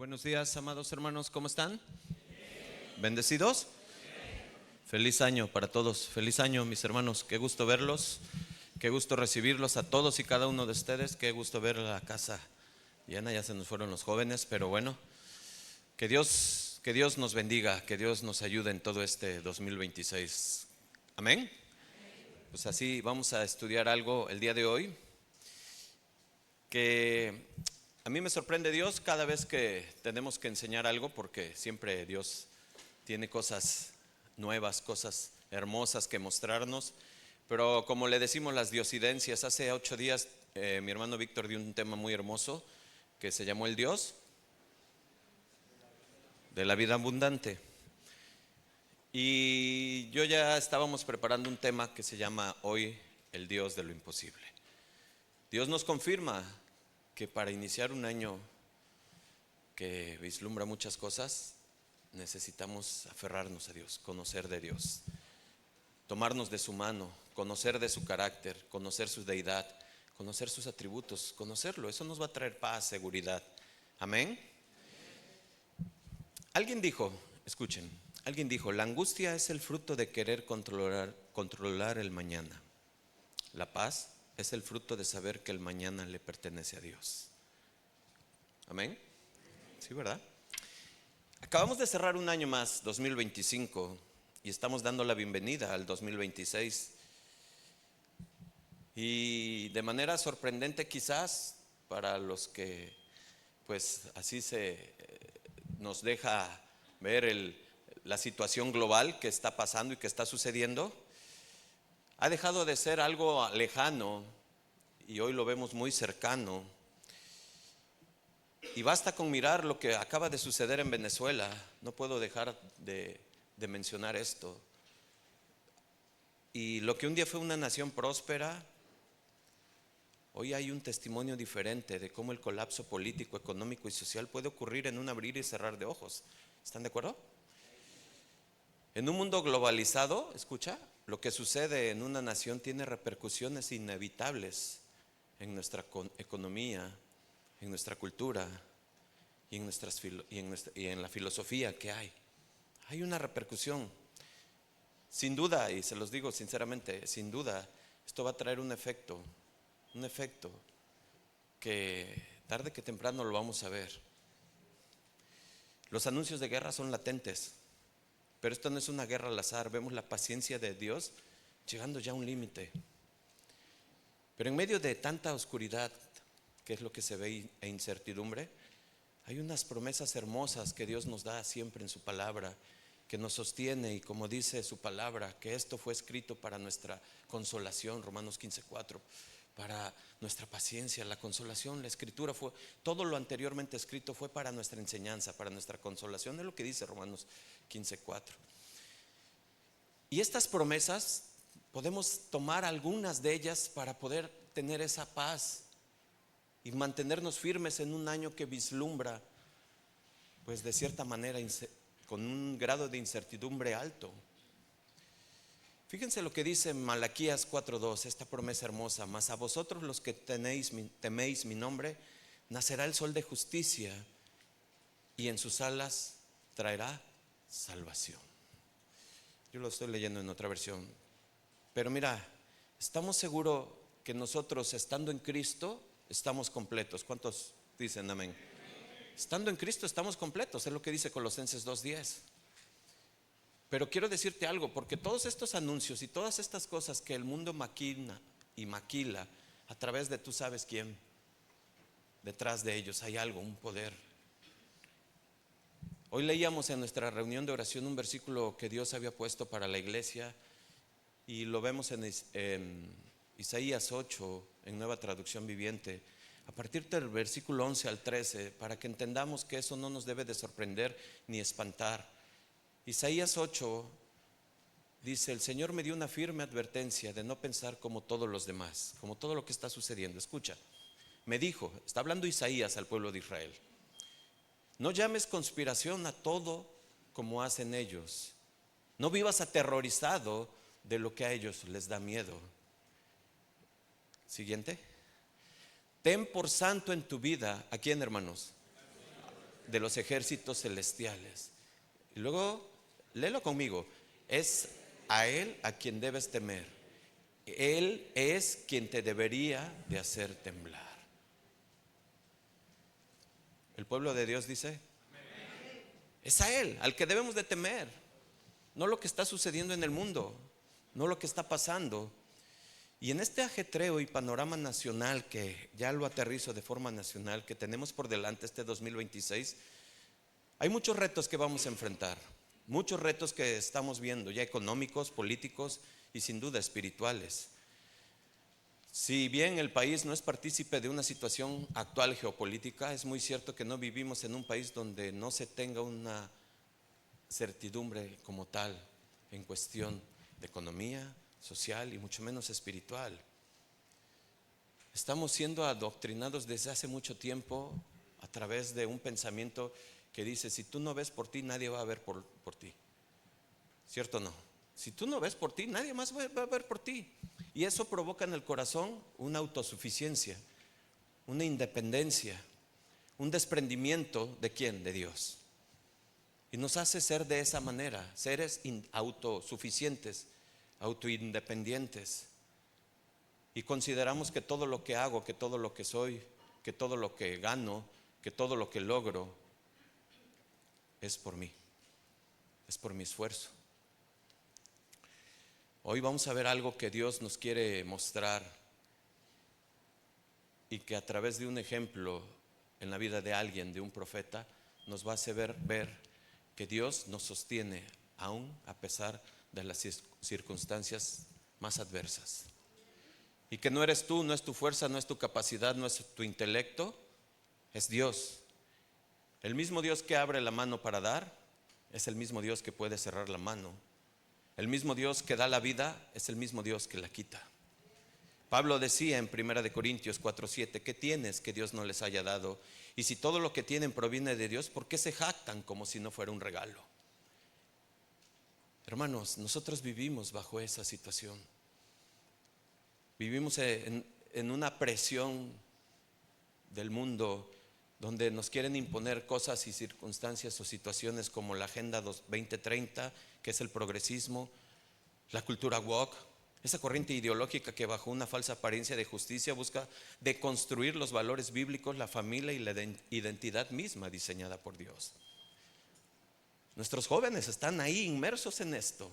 Buenos días, amados hermanos, ¿cómo están? ¿Bendecidos? Feliz año para todos, feliz año mis hermanos, qué gusto verlos, qué gusto recibirlos a todos y cada uno de ustedes, qué gusto ver la casa llena, ya se nos fueron los jóvenes, pero bueno, que Dios nos bendiga, que Dios nos ayude en todo este 2026, amén. Pues así vamos a estudiar algo el día de hoy, que a mí me sorprende Dios cada vez que tenemos que enseñar algo, porque siempre Dios tiene cosas nuevas, cosas hermosas que mostrarnos. Pero como le decimos las diosidencias, hace 8 días mi hermano Víctor dio un tema muy hermoso que se llamó el Dios de la vida abundante. Y yo ya estábamos preparando un tema que se llama hoy el Dios de lo imposible. Dios nos confirma que para iniciar un año que vislumbra muchas cosas, necesitamos aferrarnos a Dios, conocer de Dios, tomarnos de su mano, conocer de su carácter, conocer su deidad, conocer sus atributos, conocerlo. Eso nos va a traer paz, seguridad. Amén. Alguien dijo, escuchen, alguien dijo, la angustia es el fruto de querer controlar el mañana. La paz es el fruto de saber que el mañana le pertenece a Dios. Amén. Sí, ¿verdad? Acabamos de cerrar un año más, 2025, y estamos dando la bienvenida al 2026. Y de manera sorprendente quizás para los que pues así nos deja ver la situación global que está pasando y que está sucediendo, ha dejado de ser algo lejano y hoy lo vemos muy cercano. Y basta con mirar lo que acaba de suceder en Venezuela. No puedo dejar de mencionar esto. Y lo que un día fue una nación próspera, hoy hay un testimonio diferente de cómo el colapso político, económico y social puede ocurrir en un abrir y cerrar de ojos. ¿Están de acuerdo? En un mundo globalizado, escucha, lo que sucede en una nación tiene repercusiones inevitables en nuestra economía, en nuestra cultura y en la filosofía que hay. Hay una repercusión. Sin duda, y se los digo sinceramente, sin duda, esto va a traer un efecto que tarde que temprano lo vamos a ver. Los anuncios de guerra son latentes, pero esto no es una guerra al azar. Vemos la paciencia de Dios llegando ya a un límite. Pero en medio de tanta oscuridad, que es lo que se ve, e incertidumbre, hay unas promesas hermosas que Dios nos da siempre en su palabra, que nos sostiene, y como dice su palabra, que esto fue escrito para nuestra consolación, Romanos 15:4, para nuestra paciencia, la consolación. La escritura fue, todo lo anteriormente escrito fue para nuestra enseñanza, para nuestra consolación, es lo que dice Romanos 15:4. Y estas promesas podemos tomar algunas de ellas para poder tener esa paz y mantenernos firmes en un año que vislumbra, pues de cierta manera, con un grado de incertidumbre alto. Fíjense lo que dice Malaquías 4:2, esta promesa hermosa: mas a vosotros los que teméis mi nombre, nacerá el sol de justicia, y en sus alas traerá salvación. Yo lo estoy leyendo en otra versión, pero mira, estamos seguros que nosotros, estando en Cristo, estamos completos. ¿Cuántos dicen amén? Estando en Cristo estamos completos, es lo que dice Colosenses 2:10. Pero quiero decirte algo, porque todos estos anuncios y todas estas cosas que el mundo maquina y maquila a través de tú sabes quién, detrás de ellos hay algo, un poder. Hoy leíamos en nuestra reunión de oración un versículo que Dios había puesto para la iglesia, y lo vemos en Isaías 8, en Nueva Traducción Viviente, a partir del versículo 11 al 13, para que entendamos que eso no nos debe de sorprender ni espantar. Isaías 8 dice: el Señor me dio una firme advertencia de no pensar como todos los demás, como todo lo que está sucediendo. Escucha, me dijo, está hablando Isaías al pueblo de Israel: no llames conspiración a todo como hacen ellos, no vivas aterrorizado de lo que a ellos les da miedo. Siguiente. Ten por santo en tu vida, ¿a quién, hermanos? de los ejércitos celestiales. Y luego, léelo conmigo. Es a Él a quien debes temer. Él es quien te debería de hacer temblar. El pueblo de Dios dice, es a Él al que debemos de temer, no lo que está sucediendo en el mundo, no lo que está pasando. Y en este ajetreo y panorama nacional, que ya lo aterrizo de forma nacional, que tenemos por delante este 2026, hay muchos retos que vamos a enfrentar, muchos retos que estamos viendo, ya económicos, políticos y sin duda espirituales. Si bien el país no es partícipe de una situación actual geopolítica, es muy cierto que no vivimos en un país donde no se tenga una certidumbre como tal en cuestión de economía, social y mucho menos espiritual. Estamos siendo adoctrinados desde hace mucho tiempo a través de un pensamiento que dice, si tú no ves por ti, nadie va a ver por ti. ¿Cierto o no? Si tú no ves por ti, nadie más va a ver por ti. Y eso provoca en el corazón una autosuficiencia, una independencia, un desprendimiento ¿de quién? De Dios. Y nos hace ser de esa manera, seres autosuficientes, autoindependientes. Y consideramos que todo lo que hago, que todo lo que soy, que todo lo que gano, que todo lo que logro es por mí, es por mi esfuerzo. Hoy vamos a ver algo que Dios nos quiere mostrar y que a través de un ejemplo en la vida de alguien, de un profeta, nos va a hacer ver que Dios nos sostiene aún a pesar de las circunstancias más adversas. Y que no eres tú, no es tu fuerza, no es tu capacidad, no es tu intelecto, es Dios. El mismo Dios que abre la mano para dar es el mismo Dios que puede cerrar la mano. El mismo Dios que da la vida es el mismo Dios que la quita. Pablo decía en 1 Corintios 4:7, ¿qué tienes que Dios no les haya dado? Y si todo lo que tienen proviene de Dios, ¿por qué se jactan como si no fuera un regalo? Hermanos, nosotros vivimos bajo esa situación. Vivimos en una presión del mundo donde nos quieren imponer cosas y circunstancias o situaciones como la Agenda 2030, que es el progresismo, la cultura woke, esa corriente ideológica que bajo una falsa apariencia de justicia busca deconstruir los valores bíblicos, la familia y la identidad misma diseñada por Dios. Nuestros jóvenes están ahí inmersos en esto.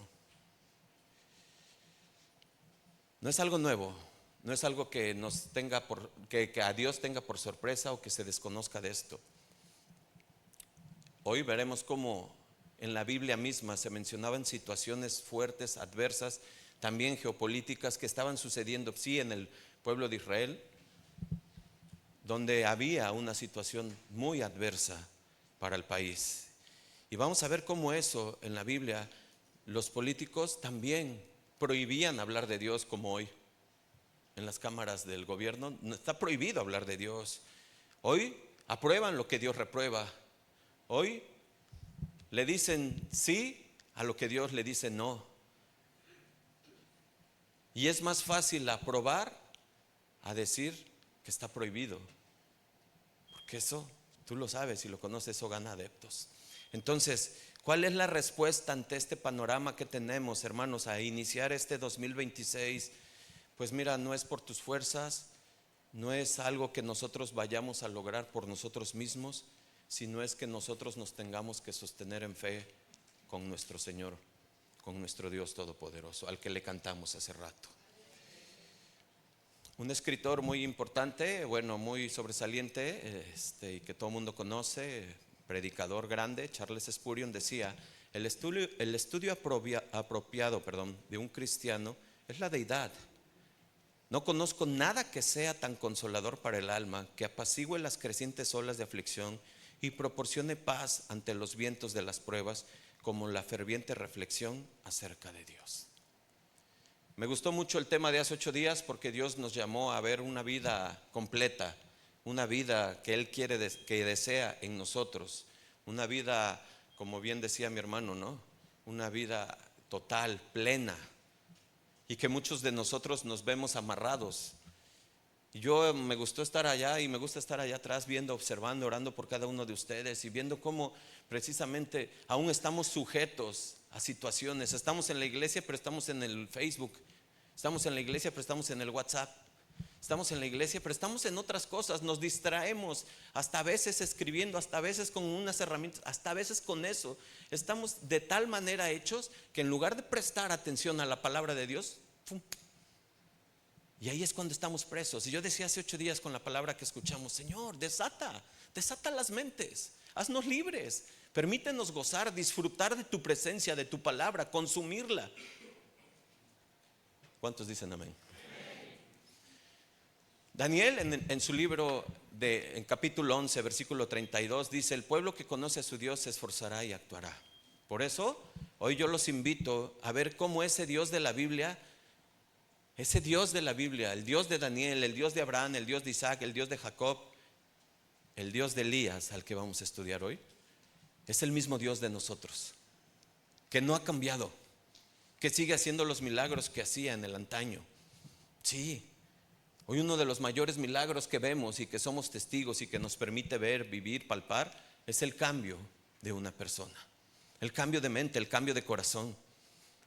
No es algo nuevo, no es algo que nos tenga que a Dios tenga por sorpresa o que se desconozca de esto. Hoy veremos cómo en la Biblia misma se mencionaban situaciones fuertes, adversas, también geopolíticas que estaban sucediendo, sí, en el pueblo de Israel, donde había una situación muy adversa para el país. Y vamos a ver cómo eso en la Biblia, los políticos también prohibían hablar de Dios, como hoy en las cámaras del gobierno está prohibido hablar de Dios. Hoy aprueban lo que Dios reprueba. Hoy le dicen sí a lo que Dios le dice no. Y es más fácil aprobar a decir que está prohibido, porque eso, tú lo sabes y lo conoces, eso gana adeptos. Entonces, ¿cuál es la respuesta ante este panorama que tenemos, hermanos, a iniciar este 2026? Pues mira, no es por tus fuerzas, no es algo que nosotros vayamos a lograr por nosotros mismos, sino es que nosotros nos tengamos que sostener en fe con nuestro Señor, con nuestro Dios Todopoderoso, al que le cantamos hace rato. Un escritor muy importante, bueno, muy sobresaliente, y que todo el mundo conoce, predicador grande, Charles Spurgeon, decía: el estudio apropiado de un cristiano es la deidad. No conozco nada que sea tan consolador para el alma, que apacigüe las crecientes olas de aflicción y proporcione paz ante los vientos de las pruebas, como la ferviente reflexión acerca de Dios. Me gustó mucho el tema de hace 8 días, porque Dios nos llamó a ver una vida completa, una vida que Él quiere, que desea en nosotros, una vida, como bien decía mi hermano, ¿no? Una vida total, plena, y que muchos de nosotros nos vemos amarrados. Y yo me gustó estar allá y me gusta estar allá atrás viendo, observando, orando por cada uno de ustedes y viendo cómo precisamente aún estamos sujetos a situaciones. Estamos en la iglesia, pero estamos en el Facebook. Estamos en la iglesia, pero estamos en el WhatsApp. Estamos en la iglesia, pero estamos en otras cosas. Nos distraemos, hasta a veces escribiendo, hasta a veces con unas herramientas, hasta a veces con eso. Estamos de tal manera hechos que en lugar de prestar atención a la palabra de Dios, ¡pum!, y ahí es cuando estamos presos. Y yo decía hace 8 días con la palabra que escuchamos: Señor, desata las mentes, haznos libres, permítenos gozar, disfrutar de tu presencia, de tu palabra, consumirla. ¿Cuántos dicen amén? Daniel en su libro en capítulo 11 versículo 32 dice: el pueblo que conoce a su Dios se esforzará y actuará. Por eso hoy yo los invito a ver cómo ese Dios de la Biblia, el Dios de Daniel, el Dios de Abraham, el Dios de Isaac, el Dios de Jacob, el Dios de Elías, al que vamos a estudiar hoy, es el mismo Dios de nosotros, que no ha cambiado, que sigue haciendo los milagros que hacía en el antaño. Sí, hoy uno de los mayores milagros que vemos y que somos testigos y que nos permite ver, vivir, palpar, es el cambio de una persona, el cambio de mente, el cambio de corazón.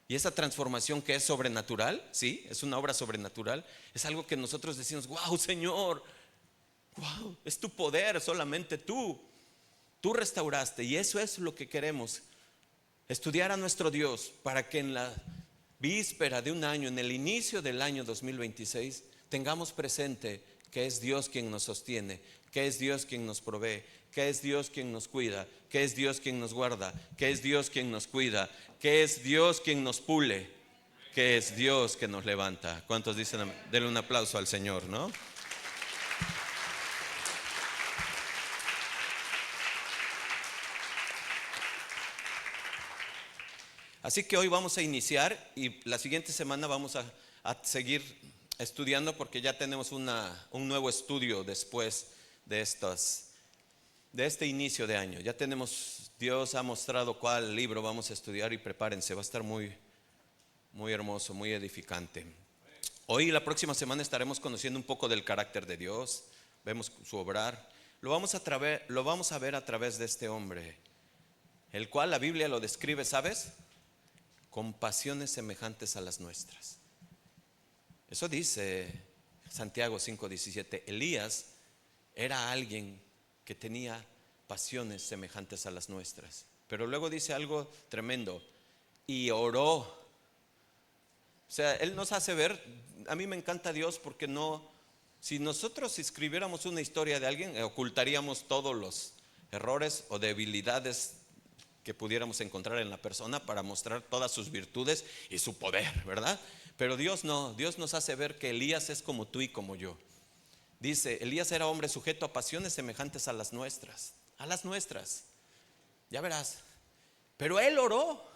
Y esa transformación que es sobrenatural, sí, es una obra sobrenatural, es algo que nosotros decimos: wow, Señor, wow, es tu poder, solamente tú restauraste. Y eso es lo que queremos, estudiar a nuestro Dios, para que en la víspera de un año, en el inicio del año 2026, tengamos presente que es Dios quien nos sostiene, que es Dios quien nos provee, que es Dios quien nos cuida, que es Dios quien nos guarda, que es Dios quien nos cuida, que es Dios quien nos pule, que es Dios que nos levanta. ¿Cuántos dicen amén? Denle un aplauso al Señor, ¿no? Así que hoy vamos a iniciar y la siguiente semana vamos a seguir estudiando, porque ya tenemos un nuevo estudio después de este inicio de año. Ya tenemos, Dios ha mostrado cuál libro vamos a estudiar y prepárense, va a estar muy, muy hermoso, muy edificante. Hoy y la próxima semana estaremos conociendo un poco del carácter de Dios, vemos su obrar. Lo vamos a ver a través de este hombre, el cual la Biblia lo describe, ¿sabes?, con pasiones semejantes a las nuestras. Eso dice Santiago 5:17. Elías era alguien que tenía pasiones semejantes a las nuestras. Pero luego dice algo tremendo: y oró. O sea, Él nos hace ver, a mí me encanta Dios porque si nosotros escribiéramos una historia de alguien, ocultaríamos todos los errores o debilidades que pudiéramos encontrar en la persona para mostrar todas sus virtudes y su poder, ¿verdad? Pero Dios no, Dios nos hace ver que Elías es como tú y como yo. Dice: Elías era hombre sujeto a pasiones semejantes a las nuestras. Ya verás. Pero él oró.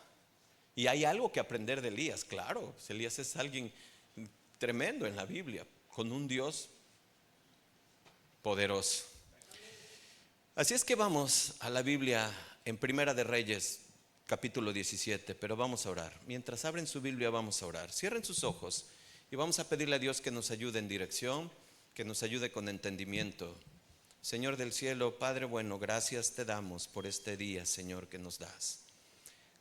Y hay algo que aprender de Elías, claro. Elías es alguien tremendo en la Biblia, con un Dios poderoso. Así es que vamos a la Biblia en Primera de Reyes, capítulo 17, pero vamos a orar. Mientras abren su Biblia vamos a orar. Cierren sus ojos y vamos a pedirle a Dios que nos ayude en dirección, que nos ayude con entendimiento. Señor del cielo, Padre bueno, gracias te damos por este día, Señor, que nos das.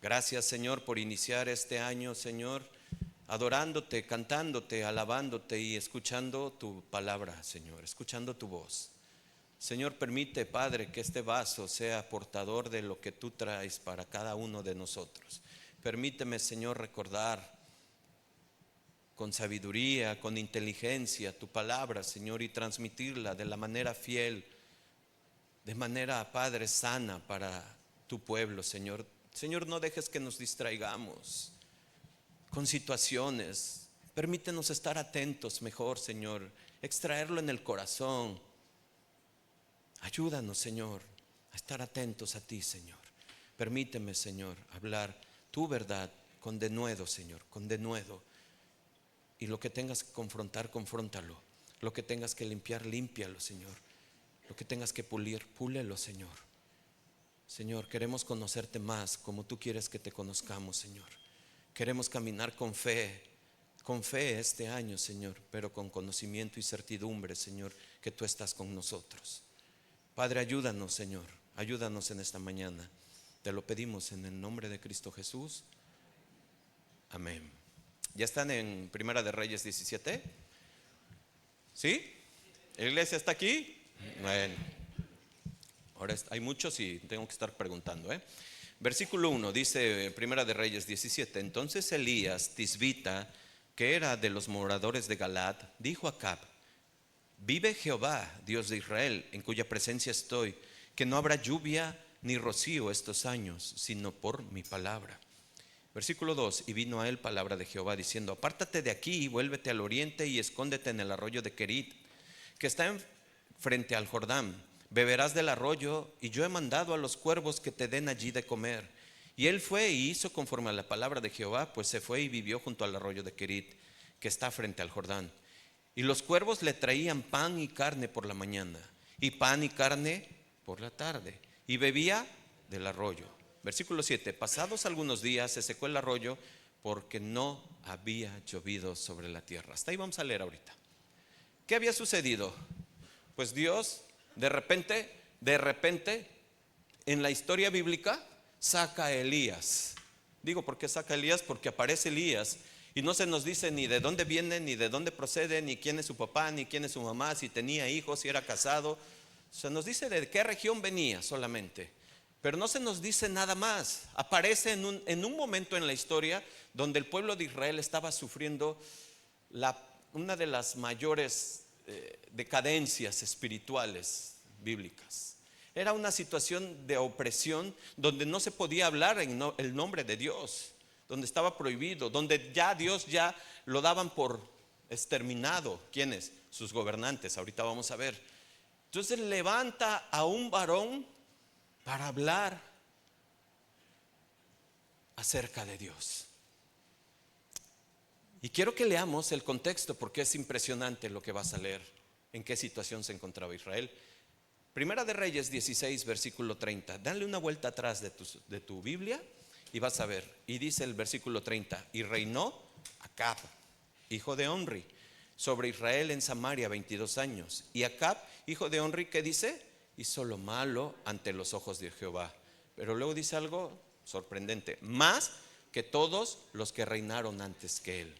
Gracias, Señor, por iniciar este año, Señor, adorándote, cantándote, alabándote y escuchando tu palabra, Señor, escuchando tu voz. Señor, permite, Padre, que este vaso sea portador de lo que tú traes para cada uno de nosotros. Permíteme, Señor, recordar con sabiduría, con inteligencia tu palabra, Señor, y transmitirla de la manera fiel, de manera, Padre, sana para tu pueblo, Señor. Señor, no dejes que nos distraigamos con situaciones. Permítenos estar atentos mejor, Señor, extraerlo en el corazón. Ayúdanos, Señor, a estar atentos a ti, Señor. Permíteme, Señor, hablar tu verdad con denuedo, Señor, con denuedo. Y lo que tengas que confrontar, confróntalo. Lo que tengas que limpiar, límpialo, Señor. Lo que tengas que pulir, púlelo, Señor. Señor, queremos conocerte más como tú quieres que te conozcamos, Señor. Queremos caminar con fe, con fe este año, Señor, pero con conocimiento y certidumbre, Señor, que tú estás con nosotros. Padre, ayúdanos, Señor, ayúdanos en esta mañana. Te lo pedimos en el nombre de Cristo Jesús. Amén. ¿Ya están en Primera de Reyes 17? ¿Sí? ¿La iglesia está aquí? Bueno, ahora hay muchos y tengo que estar preguntando, Versículo 1 dice, Primera de Reyes 17: Entonces Elías Tisbita, que era de los moradores de Galaad, dijo a Acab: Vive Jehová, Dios de Israel, en cuya presencia estoy, que no habrá lluvia ni rocío estos años, sino por mi palabra. Versículo 2: Y vino a él palabra de Jehová diciendo: Apártate de aquí y vuélvete al oriente y escóndete en el arroyo de Querit, que está frente al Jordán. Beberás del arroyo, y yo he mandado a los cuervos que te den allí de comer. Y él fue y hizo conforme a la palabra de Jehová, pues se fue y vivió junto al arroyo de Querit, que está frente al Jordán. Y los cuervos le traían pan y carne por la mañana, y pan y carne por la tarde, y bebía del arroyo. Versículo 7: Pasados algunos días se secó el arroyo, porque no había llovido sobre la tierra. Hasta ahí vamos a leer ahorita. ¿Qué había sucedido? Pues Dios de repente, en la historia bíblica, saca a Elías. Digo, ¿por qué saca a Elías? Porque aparece Elías y no se nos dice ni de dónde viene, ni de dónde procede, ni quién es su papá, ni quién es su mamá, si tenía hijos, si era casado. Se nos dice de qué región venía solamente, pero no se nos dice nada más. Aparece en un momento en la historia donde el pueblo de Israel estaba sufriendo una de las mayores decadencias espirituales bíblicas. Era una situación de opresión donde no se podía hablar en el nombre de Dios, donde estaba prohibido, donde ya Dios ya lo daban por exterminado. ¿Quiénes? Sus gobernantes. Ahorita vamos a ver. Entonces levanta a un varón para hablar acerca de Dios. Y quiero que leamos el contexto, porque es impresionante lo que vas a leer, en qué situación se encontraba Israel. Primera de Reyes 16, versículo 30. Dale una vuelta atrás de tu Biblia y vas a ver. Y dice el versículo 30: Y reinó Acab, hijo de Omri, sobre Israel en Samaria 22 años. Y Acab, hijo de Omri, ¿qué dice? Hizo lo malo ante los ojos de Jehová. Pero luego dice algo sorprendente: más que todos los que reinaron antes que él,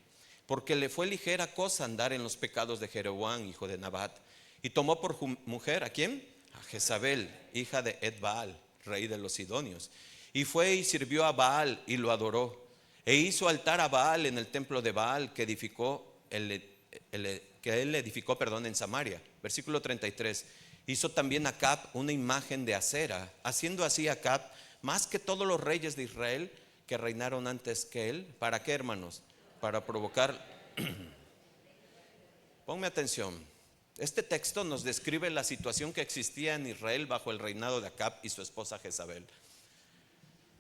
porque le fue ligera cosa andar en los pecados de Jeroboam, hijo de Nabat. Y tomó por mujer, ¿a quién? A Jezabel, hija de Edbaal, rey de los sidonios. Y fue y sirvió a Baal y lo adoró. E hizo altar a Baal en el templo de Baal que él edificó en Samaria. Versículo 33. Hizo también Acab una imagen de acera, haciendo así Acab más que todos los reyes de Israel que reinaron antes que él. ¿Para qué, hermanos? Para provocar. Ponme atención. Este texto nos describe la situación que existía en Israel bajo el reinado de Acab y su esposa Jezabel.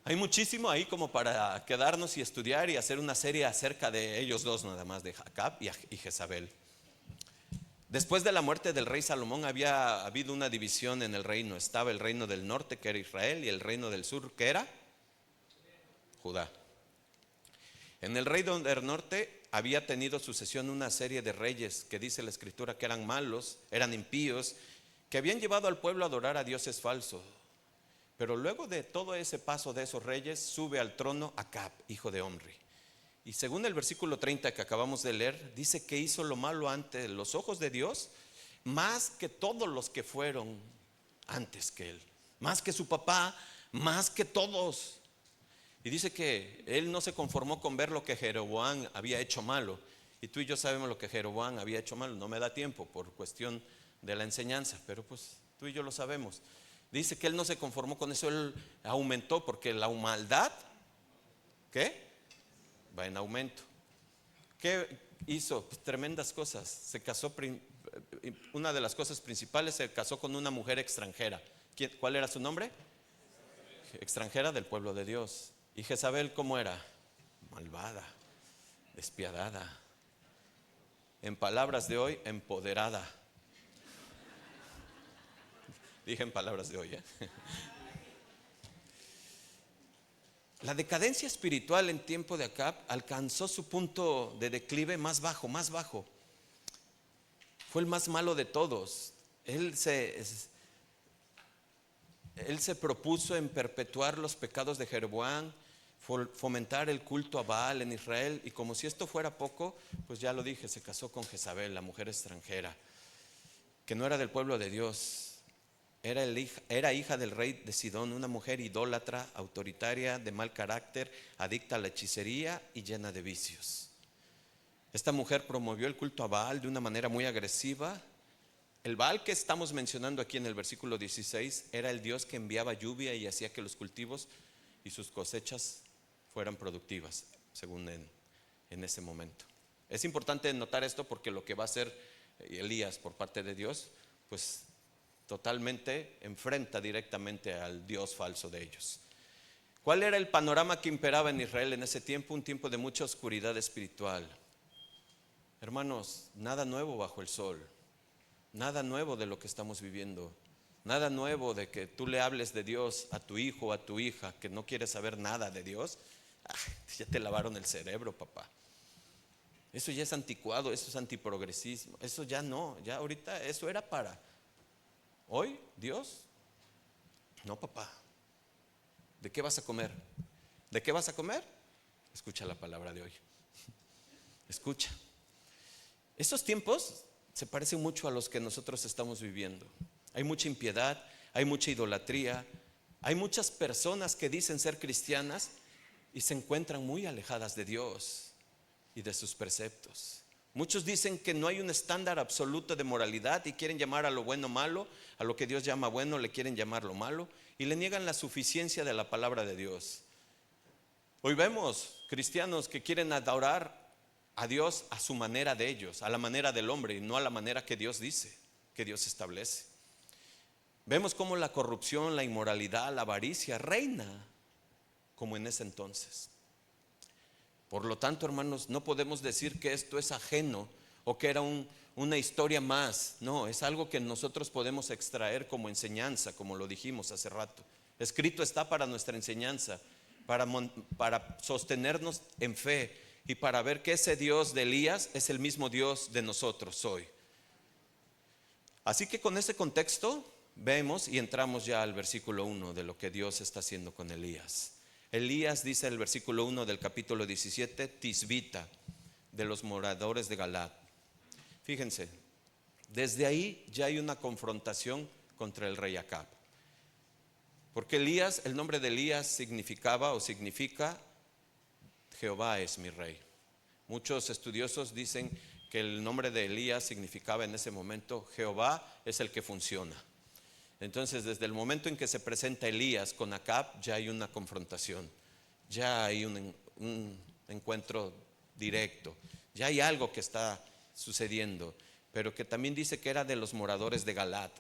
Hay muchísimo ahí como para quedarnos y estudiar y hacer una serie acerca de ellos dos nada más, de Acab y Jezabel. Después de la muerte del rey Salomón había habido una división en el reino. Estaba el reino del norte, que era Israel, y el reino del sur, que era Judá. En el reino del norte había tenido sucesión una serie de reyes que dice la escritura que eran malos, eran impíos, que habían llevado al pueblo a adorar a dioses falsos. Pero luego de todo ese paso de esos reyes, sube al trono Acab, hijo de Omri. Y según el versículo 30 que acabamos de leer, dice que hizo lo malo ante los ojos de Dios, más que todos los que fueron antes que él, más que su papá, más que todos. Y dice que él no se conformó con ver lo que Jeroboam había hecho malo. Y tú y yo sabemos lo que Jeroboam había hecho malo. No me da tiempo por cuestión de la enseñanza, pero pues tú y yo lo sabemos. Dice que él no se conformó con eso, él aumentó, porque la maldad, ¿qué? Va en aumento. ¿Qué hizo? Pues tremendas cosas. Se casó, una de las cosas principales, se casó con una mujer extranjera. ¿Cuál era su nombre? Extranjera del pueblo de Dios. ¿Y Jezabel cómo era? Malvada, despiadada. En palabras de hoy, empoderada. Dije en palabras de hoy, La decadencia espiritual en tiempo de Acab alcanzó su punto de declive más bajo, más bajo. Fue el más malo de todos. Él se propuso en perpetuar los pecados de Jeroboam, fomentar el culto a Baal en Israel, y como si esto fuera poco, pues ya lo dije, se casó con Jezabel, la mujer extranjera, que no era del pueblo de Dios. Era hija del rey de Sidón, una mujer idólatra, autoritaria, de mal carácter, adicta a la hechicería y llena de vicios. Esta mujer promovió el culto a Baal de una manera muy agresiva. El Baal que estamos mencionando aquí en el versículo 16 era el Dios que enviaba lluvia y hacía que los cultivos y sus cosechas fueran productivas, según en ese momento. Es importante notar esto porque lo que va a hacer Elías por parte de Dios, pues totalmente enfrenta directamente al Dios falso de ellos. ¿Cuál era el panorama que imperaba en Israel en ese tiempo? Un tiempo de mucha oscuridad espiritual. Hermanos, nada nuevo bajo el sol, nada nuevo de lo que estamos viviendo, nada nuevo de que tú le hables de Dios a tu hijo o a tu hija que no quiere saber nada de Dios. Ya te lavaron el cerebro, papá. Eso ya es anticuado, eso es antiprogresismo, eso ya no, ya ahorita eso era para hoy, Dios. No, papá. ¿De qué vas a comer? ¿De qué vas a comer? Escucha la palabra de hoy. Escucha. Estos tiempos se parecen mucho a los que nosotros estamos viviendo. Hay mucha impiedad, hay mucha idolatría, hay muchas personas que dicen ser cristianas y se encuentran muy alejadas de Dios y de sus preceptos. Muchos dicen que no hay un estándar absoluto de moralidad y quieren llamar a lo bueno malo, a lo que Dios llama bueno le quieren llamar lo malo, y le niegan la suficiencia de la palabra de Dios. Hoy vemos cristianos que quieren adorar a Dios a su manera de ellos, a la manera del hombre y no a la manera que Dios dice, que Dios establece. Vemos cómo la corrupción, la inmoralidad, la avaricia reina como en ese entonces. Por lo tanto, hermanos, no podemos decir que esto es ajeno o que era una historia más. No, es algo que nosotros podemos extraer como enseñanza, como lo dijimos hace rato. Escrito está para nuestra enseñanza, para sostenernos en fe y para ver que ese Dios de Elías es el mismo Dios de nosotros hoy. Así que con ese contexto vemos y entramos ya al versículo 1 de lo que Dios está haciendo con Elías. Elías dice en el versículo 1 del capítulo 17, Tisbita, de los moradores de Galaad. Fíjense, desde ahí ya hay una confrontación contra el rey Acab. Porque Elías, el nombre de Elías significaba o significa Jehová es mi rey. Muchos estudiosos dicen que el nombre de Elías significaba en ese momento Jehová es el que funciona. Entonces, desde el momento en que se presenta Elías con Acab, ya hay una confrontación, ya hay un encuentro directo, ya hay algo que está sucediendo, pero que también dice que era de los moradores de Galaad.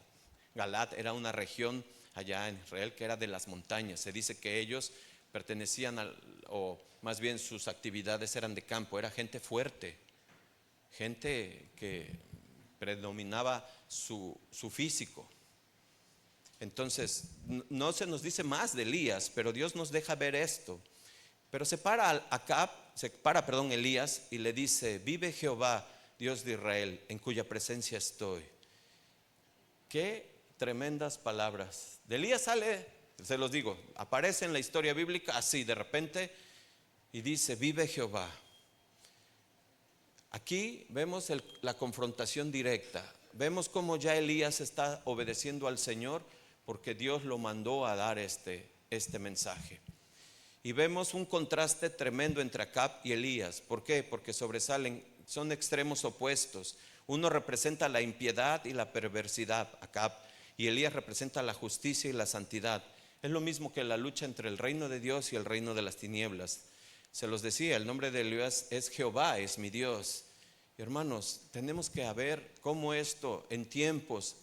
Galaad era una región allá en Israel que era de las montañas. Se dice que ellos pertenecían o más bien sus actividades eran de campo, era gente fuerte, gente que predominaba su físico. Entonces, no se nos dice más de Elías, pero Dios nos deja ver esto. Pero se para Elías y le dice: vive Jehová, Dios de Israel, en cuya presencia estoy. Qué tremendas palabras. De Elías sale, se los digo, aparece en la historia bíblica así de repente y dice: vive Jehová. Aquí vemos la confrontación directa. Vemos cómo ya Elías está obedeciendo al Señor porque Dios lo mandó a dar este mensaje. Y vemos un contraste tremendo entre Acab y Elías. ¿Por qué? Porque sobresalen, son extremos opuestos. Uno representa la impiedad y la perversidad, Acab, y Elías representa la justicia y la santidad. Es lo mismo que la lucha entre el reino de Dios y el reino de las tinieblas. Se los decía, el nombre de Elías es Jehová, es mi Dios. Hermanos, tenemos que ver cómo esto en tiempos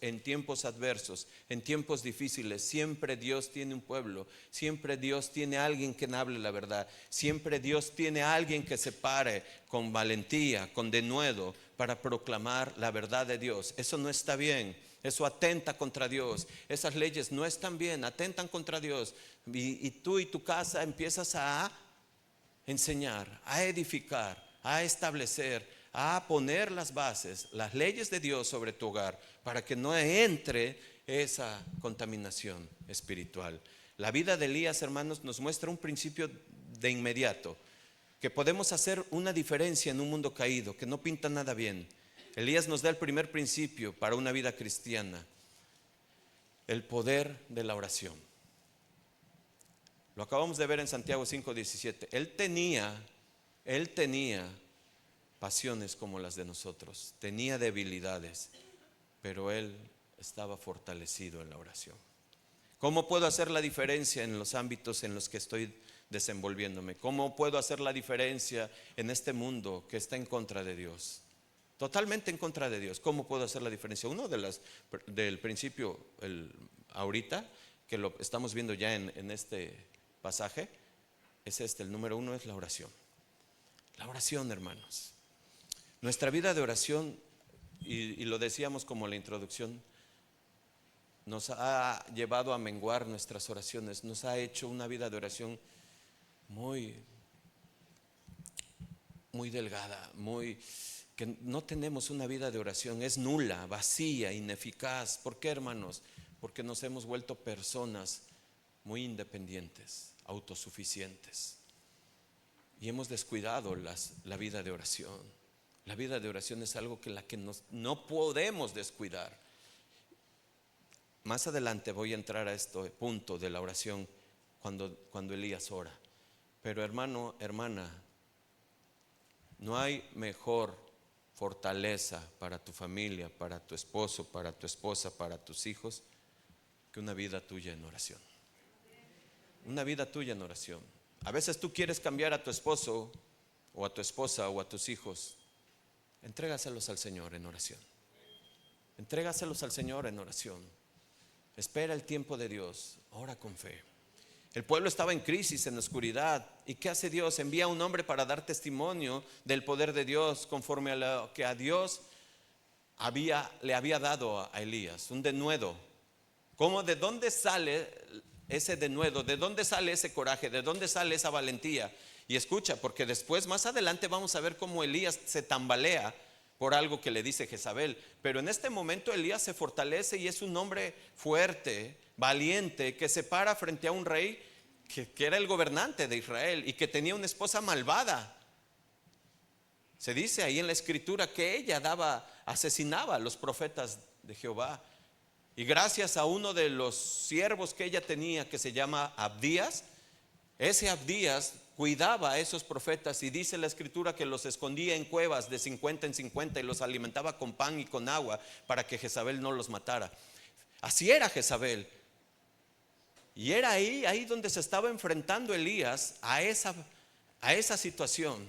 adversos, en tiempos difíciles, siempre Dios tiene un pueblo, siempre Dios tiene alguien que hable la verdad, siempre Dios tiene alguien que se pare con valentía, con denuedo para proclamar la verdad de Dios. Eso no está bien. Eso atenta contra Dios. Esas leyes no están bien, atentan contra Dios. Y tú y tu casa empiezas a enseñar, a edificar, a establecer, a poner las bases, las leyes de Dios sobre tu hogar, para que no entre esa contaminación espiritual. La vida de Elías, hermanos, nos muestra un principio de inmediato, que podemos hacer una diferencia en un mundo caído, que no pinta nada bien. Elías nos da el primer principio para una vida cristiana: el poder de la oración. Lo acabamos de ver en Santiago 5:17. Él tenía pasiones como las de nosotros, tenía debilidades, pero él estaba fortalecido en la oración. ¿Cómo puedo hacer la diferencia en los ámbitos en los que estoy desenvolviéndome? ¿Cómo puedo hacer la diferencia en este mundo que está en contra de Dios? Totalmente en contra de Dios. ¿Cómo puedo hacer la diferencia? Uno del principio, ahorita, que lo estamos viendo ya en este pasaje, es el número uno, es la oración. La oración, hermanos. Nuestra vida de oración, y lo decíamos como la introducción, nos ha llevado a menguar nuestras oraciones, nos ha hecho una vida de oración muy, muy delgada, que no tenemos una vida de oración, es nula, vacía, ineficaz. ¿Por qué, hermanos? Porque nos hemos vuelto personas muy independientes, autosuficientes, y hemos descuidado la vida de oración. La vida de oración es algo que no podemos descuidar. Más adelante voy a entrar a este punto de la oración cuando Elías ora. Pero hermano, hermana, no hay mejor fortaleza para tu familia, para tu esposo, para tu esposa, para tus hijos, que una vida tuya en oración. Una vida tuya en oración. A veces tú quieres cambiar a tu esposo o a tu esposa o a tus hijos. Entrégaselos al Señor en oración. Entrégaselos al Señor en oración. Espera el tiempo de Dios, ora con fe. El pueblo estaba en crisis, en oscuridad. ¿Y qué hace Dios? Envía a un hombre para dar testimonio del poder de Dios, conforme a lo que a Dios le había dado a Elías, un denuedo. ¿De dónde sale ese denuedo? ¿De dónde sale ese coraje? ¿De dónde sale esa valentía? Y escucha, porque después, más adelante, vamos a ver cómo Elías se tambalea por algo que le dice Jezabel. Pero en este momento Elías se fortalece y es un hombre fuerte, valiente, que se para frente a un rey que era el gobernante de Israel y que tenía una esposa malvada. Se dice ahí en la escritura que ella asesinaba a los profetas de Jehová. Y gracias a uno de los siervos que ella tenía, que se llama Abdías, ese Abdías cuidaba a esos profetas, y dice la escritura que los escondía en cuevas de 50 en 50 y los alimentaba con pan y con agua para que Jezabel no los matara. Así era Jezabel. Y era ahí donde se estaba enfrentando Elías a esa situación.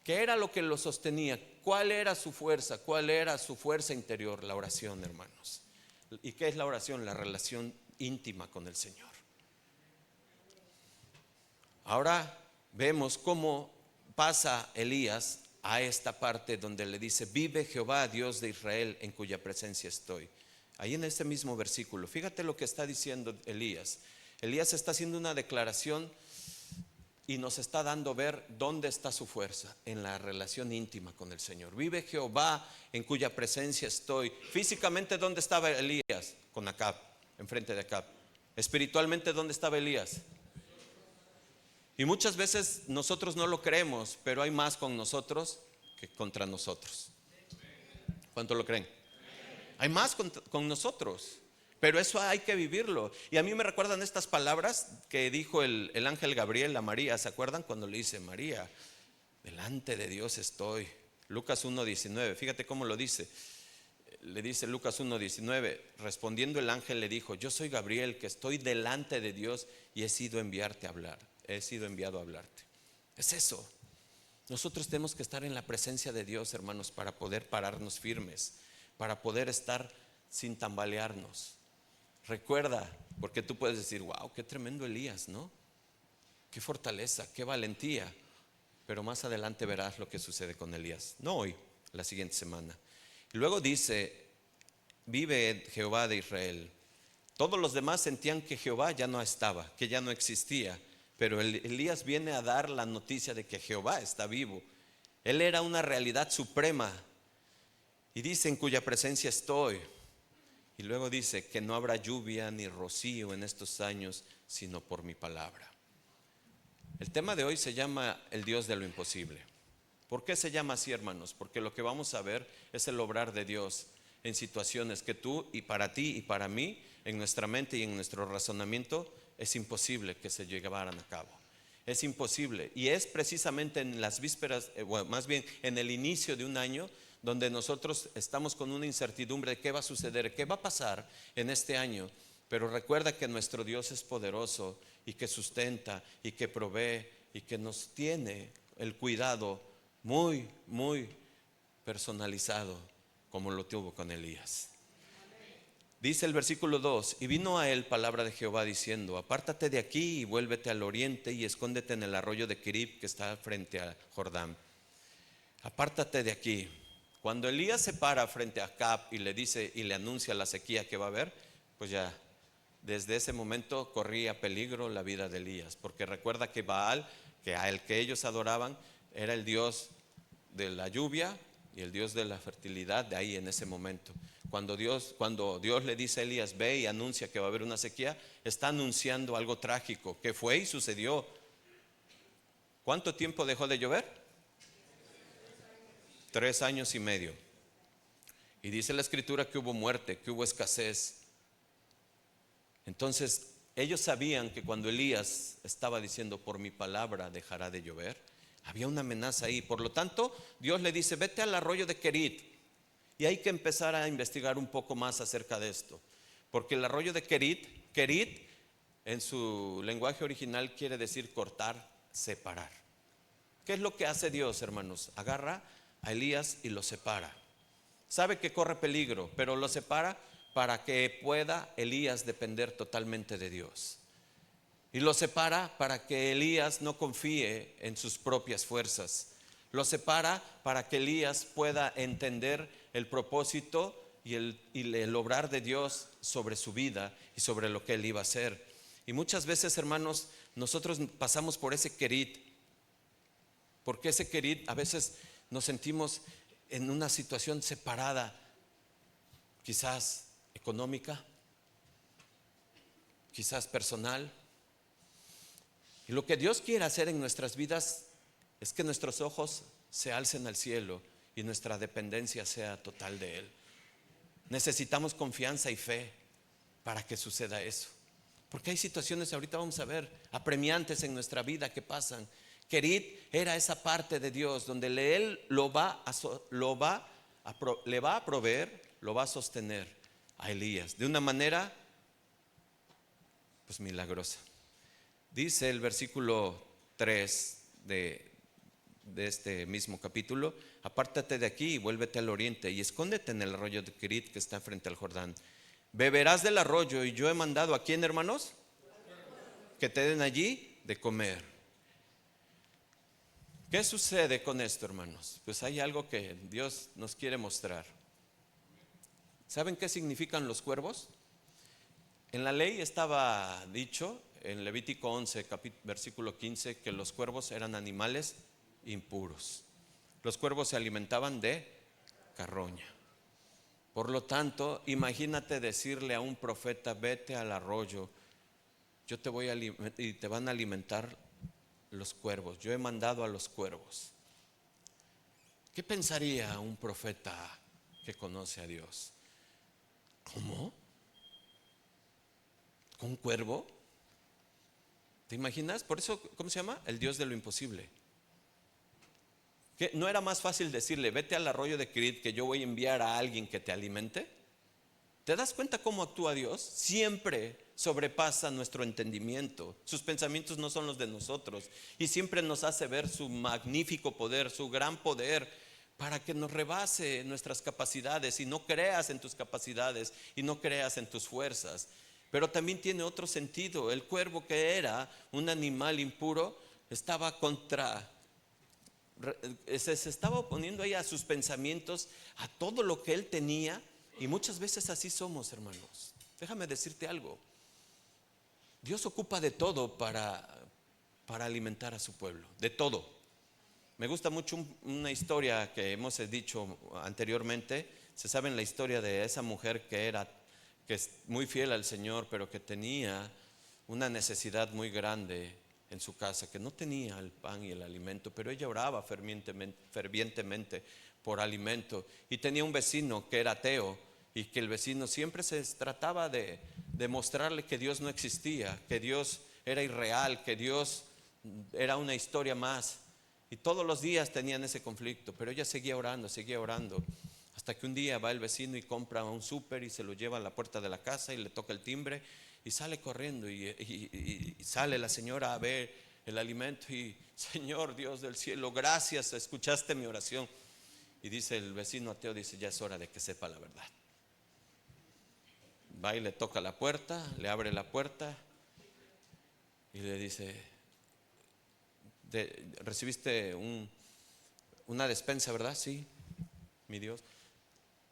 ¿Qué era lo que lo sostenía? ¿Cuál era su fuerza? ¿Cuál era su fuerza interior? La oración, hermanos. ¿Y qué es la oración? La relación íntima con el Señor. Ahora vemos cómo pasa Elías a esta parte donde le dice: vive Jehová, Dios de Israel, en cuya presencia estoy. Ahí en este mismo versículo, fíjate lo que está diciendo Elías. Elías está haciendo una declaración y nos está dando ver dónde está su fuerza, en la relación íntima con el Señor. Vive Jehová, en cuya presencia estoy. Físicamente, ¿dónde estaba Elías? Con Acab, enfrente de Acab. Espiritualmente, ¿dónde estaba Elías? Y muchas veces nosotros no lo creemos, pero hay más con nosotros que contra nosotros. ¿Cuánto lo creen? Hay más con nosotros, pero eso hay que vivirlo. Y a mí me recuerdan estas palabras que dijo el ángel Gabriel a María. ¿Se acuerdan cuando le dice: María, delante de Dios estoy? Lucas 1:19, fíjate cómo lo dice. Le dice Lucas 1:19, respondiendo el ángel le dijo: yo soy Gabriel, que estoy delante de Dios y he sido enviado a hablarte. Es eso. Nosotros tenemos que estar en la presencia de Dios, hermanos, para poder pararnos firmes, para poder estar sin tambalearnos. Recuerda, porque tú puedes decir: wow, qué tremendo Elías, ¿no? Qué fortaleza, qué valentía. Pero más adelante verás lo que sucede con Elías. No hoy, la siguiente semana. Y luego dice vive Jehová de Israel. Todos los demás sentían que Jehová ya no estaba, que ya no existía, pero Elías viene a dar la noticia de que Jehová está vivo. Él era una realidad suprema y dice: en cuya presencia estoy. Y luego dice que no habrá lluvia ni rocío en estos años, sino por mi palabra. El tema de hoy se llama el Dios de lo imposible. ¿Por qué se llama así, hermanos? Porque lo que vamos a ver es el obrar de Dios en situaciones que tú y para ti y para mí, en nuestra mente y en nuestro razonamiento, es imposible que se llevaran a cabo. Es imposible. Y es precisamente en las vísperas, bueno, más bien en el inicio de un año, donde nosotros estamos con una incertidumbre de qué va a suceder, qué va a pasar en este año. Pero recuerda que nuestro Dios es poderoso y que sustenta y que provee y que nos tiene el cuidado muy, muy personalizado, como lo tuvo con Elías. Dice el versículo 2: y vino a él palabra de Jehová diciendo: apártate de aquí y vuélvete al oriente y escóndete en el arroyo de Querib que está frente a Jordán. Apártate de aquí. Cuando Elías se para frente a Acab y le dice y le anuncia la sequía que va a haber, pues ya desde ese momento corría peligro la vida de Elías, porque recuerda que Baal, que a el que ellos adoraban, era el dios de la lluvia y el Dios de la fertilidad de ahí en ese momento. Cuando Dios le dice a Elías: ve y anuncia que va a haber una sequía, está anunciando algo trágico que fue y sucedió. ¿Cuánto tiempo dejó de llover? 3 años y medio. Y dice la escritura que hubo muerte, que hubo escasez. Entonces ellos sabían que cuando Elías estaba diciendo: por mi palabra dejará de llover, había una amenaza ahí. Por lo tanto, Dios le dice: vete al arroyo de Querit. Y hay que empezar a investigar un poco más acerca de esto, porque el arroyo de Querit en su lenguaje original quiere decir cortar, separar. ¿Qué es lo que hace Dios, hermanos? Agarra a Elías y lo separa. Sabe que corre peligro, pero lo separa para que pueda Elías depender totalmente de Dios. Y lo separa para que Elías no confíe en sus propias fuerzas. Lo separa para que Elías pueda entender el propósito y el obrar de Dios sobre su vida y sobre lo que él iba a hacer. Y muchas veces, hermanos, nosotros pasamos por ese Querit, porque ese Querit a veces nos sentimos en una situación separada, quizás económica, quizás personal. Y lo que Dios quiere hacer en nuestras vidas es que nuestros ojos se alcen al cielo y nuestra dependencia sea total de Él. Necesitamos confianza y fe para que suceda eso, porque hay situaciones, ahorita vamos a ver, apremiantes en nuestra vida que pasan. Querit era esa parte de Dios donde Él le va a proveer, lo va a sostener a Elías de una manera pues milagrosa. Dice el versículo 3 de este mismo capítulo: apártate de aquí y vuélvete al oriente y escóndete en el arroyo de Querit que está frente al Jordán. Beberás del arroyo y yo he mandado ¿a quién, hermanos? Que te den allí de comer. ¿Qué sucede con esto, hermanos? Pues hay algo que Dios nos quiere mostrar. ¿Saben qué significan los cuervos? En la ley estaba dicho en Levítico 11, versículo 15, que los cuervos eran animales impuros. Los cuervos se alimentaban de carroña. Por lo tanto, imagínate decirle a un profeta: vete al arroyo, yo te voy a y te van a alimentar los cuervos, yo he mandado a los cuervos. ¿Qué pensaría un profeta que conoce a Dios? ¿Cómo? ¿Con un cuervo? ¿Te imaginas? Por eso, ¿cómo se llama? El Dios de lo imposible. ¿Qué? ¿No era más fácil decirle: vete al arroyo de Querit, que yo voy a enviar a alguien que te alimente? ¿Te das cuenta cómo actúa Dios? Siempre sobrepasa nuestro entendimiento. Sus pensamientos no son los de nosotros y siempre nos hace ver su magnífico poder, su gran poder, para que nos rebase nuestras capacidades y no creas en tus capacidades y no creas en tus fuerzas. Pero también tiene otro sentido. El cuervo, que era un animal impuro, estaba se estaba oponiendo ahí a sus pensamientos, a todo lo que él tenía, Y muchas veces así somos, hermanos. Déjame decirte algo. Dios ocupa de todo para alimentar a su pueblo, de todo. Me gusta mucho una historia que hemos dicho anteriormente. Se sabe la historia de esa mujer que es muy fiel al Señor, pero que tenía una necesidad muy grande en su casa, que no tenía el pan y el alimento, pero ella oraba fervientemente por alimento. Y tenía un vecino que era ateo, y que el vecino siempre se trataba de mostrarle que Dios no existía, que Dios era irreal, que Dios era una historia más. Y todos los días tenían ese conflicto, pero ella seguía orando, hasta que un día va el vecino y compra un súper y se lo lleva a la puerta de la casa y le toca el timbre y sale corriendo y sale la señora a ver el alimento y: Señor Dios del cielo, gracias, escuchaste mi oración. Y dice el vecino ateo, dice: ya es hora de que sepa la verdad. Va y le toca la puerta, le abre la puerta y le dice: ¿recibiste una despensa, verdad? Sí, mi Dios.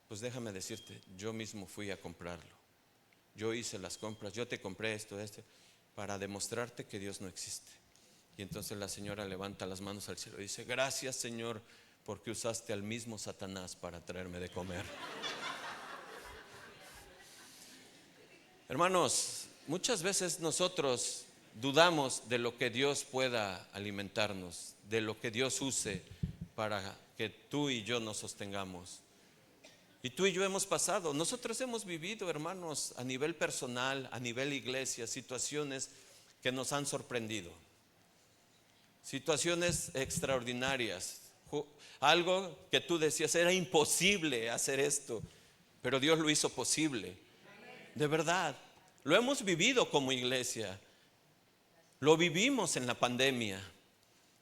Pues déjame decirte, yo mismo fui a comprarlo. Yo hice las compras, yo te compré esto, para demostrarte que Dios no existe. Y entonces la señora levanta las manos al cielo y dice: gracias, Señor, porque usaste al mismo Satanás para traerme de comer. Hermanos, muchas veces nosotros dudamos de lo que Dios pueda alimentarnos, de lo que Dios use para que tú y yo nos sostengamos. Y tú y yo hemos pasado, nosotros hemos vivido, hermanos, a nivel personal, a nivel iglesia, situaciones que nos han sorprendido, situaciones extraordinarias, algo que tú decías: era imposible hacer esto, pero Dios lo hizo posible. De verdad, lo hemos vivido como iglesia, lo vivimos en la pandemia.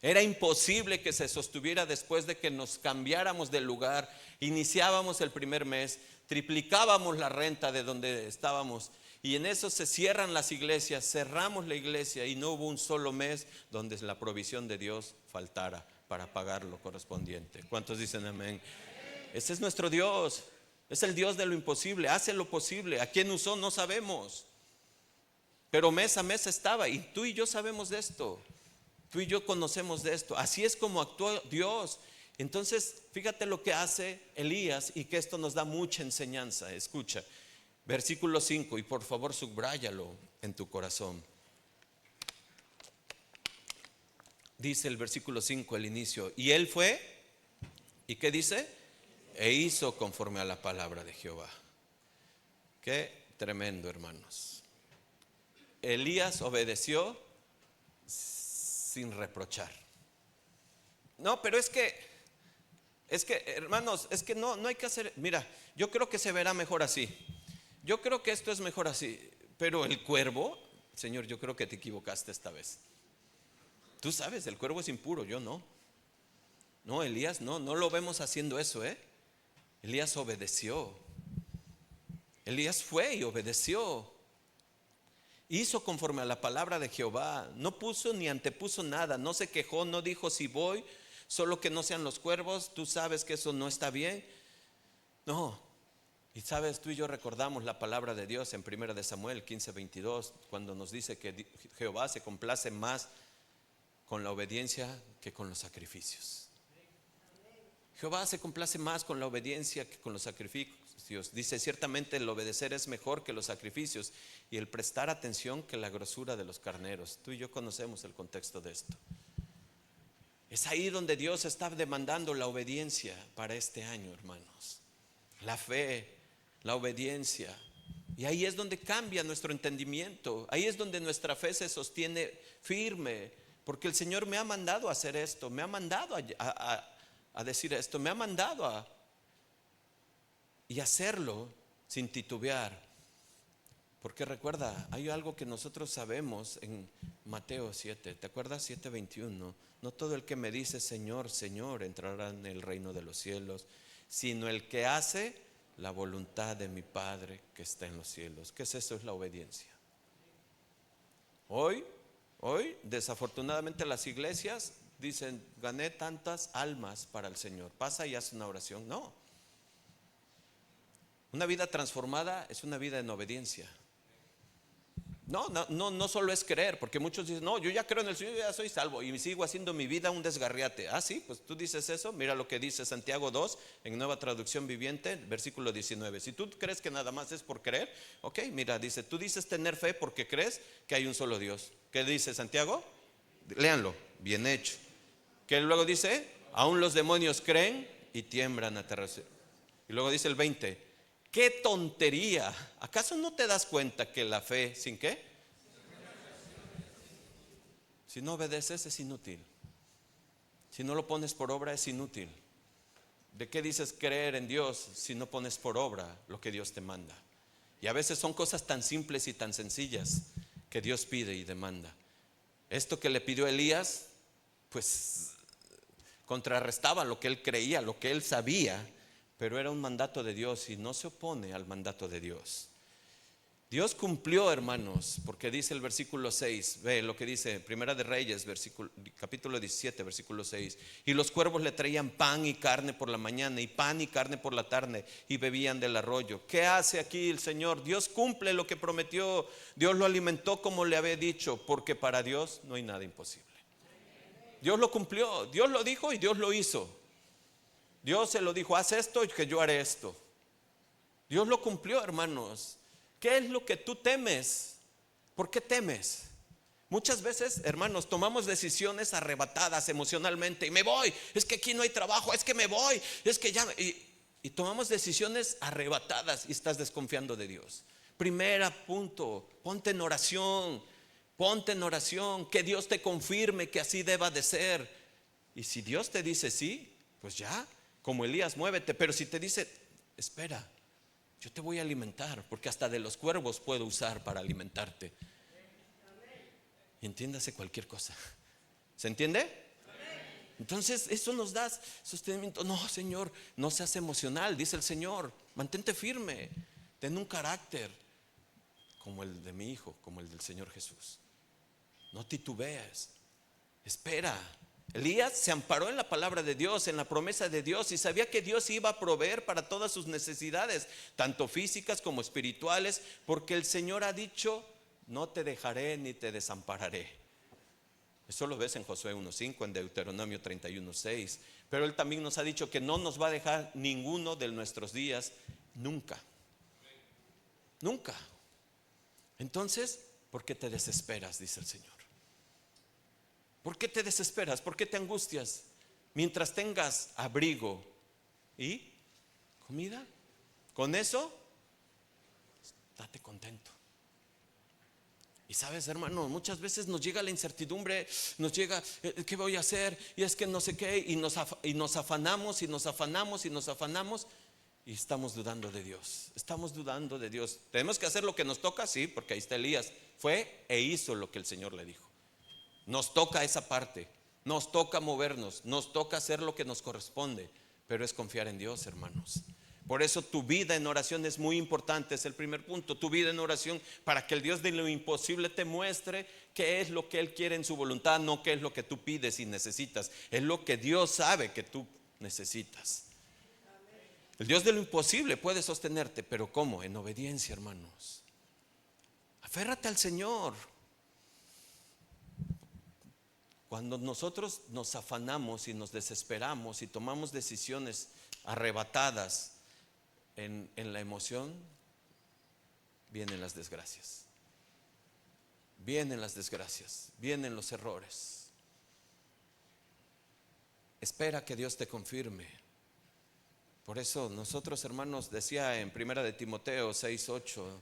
Era imposible que se sostuviera después de que nos cambiáramos de lugar, iniciábamos el primer mes, triplicábamos la renta de donde estábamos y en eso se cierran las iglesias, cerramos la iglesia y no hubo un solo mes donde la provisión de Dios faltara para pagar lo correspondiente. ¿Cuántos dicen amén? Ese es nuestro Dios, es el Dios de lo imposible, hace lo posible. ¿A quién usó? No sabemos, pero mes a mes estaba, y tú y yo sabemos de esto. Tú y yo conocemos de esto. Así es como actuó Dios. Entonces, fíjate lo que hace Elías y que esto nos da mucha enseñanza. Escucha, versículo 5, y por favor subráyalo en tu corazón. Dice el versículo 5, el inicio: y él fue, ¿y qué dice? E hizo conforme a la palabra de Jehová. Qué tremendo, hermanos. Elías obedeció sin reprochar. No, pero es que hermanos, es que no hay que hacer. Mira, yo creo que se verá mejor así. Yo creo que esto es mejor así. Pero el cuervo, Señor, yo creo que te equivocaste esta vez. Tú sabes, el cuervo es impuro, yo no. No, Elías no lo vemos haciendo eso, Elías obedeció. Elías fue y obedeció. Hizo conforme a la palabra de Jehová. No puso ni antepuso nada. No se quejó, no dijo: si voy, solo que no sean los cuervos. Tú sabes que eso no está bien. No. Y sabes, tú y yo recordamos la palabra de Dios en 1 de Samuel 15:22, cuando nos dice que Jehová se complace más con la obediencia que con los sacrificios. Jehová se complace más con la obediencia que con los sacrificios. Dice: ciertamente el obedecer es mejor que los sacrificios, y el prestar atención que la grosura de los carneros. Tú y yo conocemos el contexto de esto. Es ahí donde Dios está demandando la obediencia para este año, hermanos. La fe, la obediencia. Y ahí es donde cambia nuestro entendimiento. Ahí es donde nuestra fe se sostiene firme, porque el Señor me ha mandado a hacer esto, me ha mandado a decir esto, me ha mandado y hacerlo sin titubear. Porque recuerda, hay algo que nosotros sabemos en Mateo 7, ¿te acuerdas? 7:21. No todo el que me dice Señor, Señor entrará en el reino de los cielos, sino el que hace la voluntad de mi Padre que está en los cielos. ¿Qué es eso? Es la obediencia. Hoy, desafortunadamente las iglesias dicen: gané tantas almas para el Señor, pasa y haz una oración. No. Una vida transformada es una vida en obediencia. No solo es creer, porque muchos dicen, no, yo ya creo en el Señor, yo ya soy salvo y sigo haciendo mi vida un desgarriate. Ah, sí, pues tú dices eso. Mira lo que dice Santiago 2 en Nueva Traducción Viviente, versículo 19. Si tú crees que nada más es por creer, ok, mira, dice, tú dices tener fe porque crees que hay un solo Dios. ¿Qué dice Santiago? Léanlo, bien hecho. Que luego dice, aún los demonios creen y tiemblan a terror. Y luego dice el 20, qué tontería. ¿Acaso no te das cuenta que la fe sin qué? Si no obedeces es inútil. Si no lo pones por obra es inútil. ¿De qué dices creer en Dios si no pones por obra lo que Dios te manda? Y a veces son cosas tan simples y tan sencillas que Dios pide y demanda. Esto que le pidió Elías, pues contrarrestaba lo que él creía, lo que él sabía, pero era un mandato de Dios y no se opone al mandato de Dios. Dios cumplió, hermanos, porque dice el versículo 6, ve lo que dice Primera de Reyes, capítulo 17, versículo 6. Y los cuervos le traían pan y carne por la mañana, y pan y carne por la tarde, y bebían del arroyo. ¿Qué hace aquí el Señor? Dios cumple lo que prometió. Dios lo alimentó como le había dicho, porque para Dios no hay nada imposible. Dios lo cumplió, Dios lo dijo y Dios lo hizo. Dios se lo dijo, haz esto y que yo haré esto. Dios lo cumplió, hermanos. ¿Qué es lo que tú temes? ¿Por qué temes? Muchas veces, hermanos, tomamos decisiones arrebatadas emocionalmente. Y me voy, es que aquí no hay trabajo, es que me voy, es que ya. Y tomamos decisiones arrebatadas y estás desconfiando de Dios. Primera punto, ponte en oración. Ponte en oración, que Dios te confirme que así deba de ser. Y si Dios te dice sí, pues ya, como Elías, muévete. Pero si te dice, espera, yo te voy a alimentar, porque hasta de los cuervos puedo usar para alimentarte. Y entiéndase cualquier cosa. ¿Se entiende? Entonces eso nos da sostenimiento. No, Señor, no seas emocional, dice el Señor. Mantente firme, ten un carácter como el de mi hijo, como el del Señor Jesús. No titubees, espera. Elías se amparó en la palabra de Dios, en la promesa de Dios, y sabía que Dios iba a proveer para todas sus necesidades, tanto físicas como espirituales, porque el Señor ha dicho, no te dejaré ni te desampararé. Eso lo ves en Josué 1:5, en Deuteronomio 31:6. Pero Él también nos ha dicho que no nos va a dejar ninguno de nuestros días, nunca. Nunca. Entonces, ¿por qué te desesperas? Dice el Señor. ¿Por qué te desesperas? ¿Por qué te angustias? Mientras tengas abrigo y comida, con eso, date contento. Y sabes, hermano, muchas veces nos llega la incertidumbre, nos llega, ¿qué voy a hacer? Y es que no sé qué, y nos afanamos, y nos afanamos, y nos afanamos, y estamos dudando de Dios. Estamos dudando de Dios. Tenemos que hacer lo que nos toca, sí, porque ahí está Elías. Fue e hizo lo que el Señor le dijo. Nos toca esa parte, nos toca movernos, nos toca hacer lo que nos corresponde, pero es confiar en Dios, hermanos. Por eso tu vida en oración es muy importante, es el primer punto. Tu vida en oración para que el Dios de lo imposible te muestre qué es lo que Él quiere en su voluntad, no qué es lo que tú pides y necesitas. Es lo que Dios sabe que tú necesitas. El Dios de lo imposible puede sostenerte, pero ¿cómo? En obediencia, hermanos. Aférrate al Señor. Cuando nosotros nos afanamos y nos desesperamos y tomamos decisiones arrebatadas en la emoción, vienen las desgracias. Vienen las desgracias, vienen los errores. Espera que Dios te confirme. Por eso nosotros, hermanos, decía en Primera de Timoteo 6:8,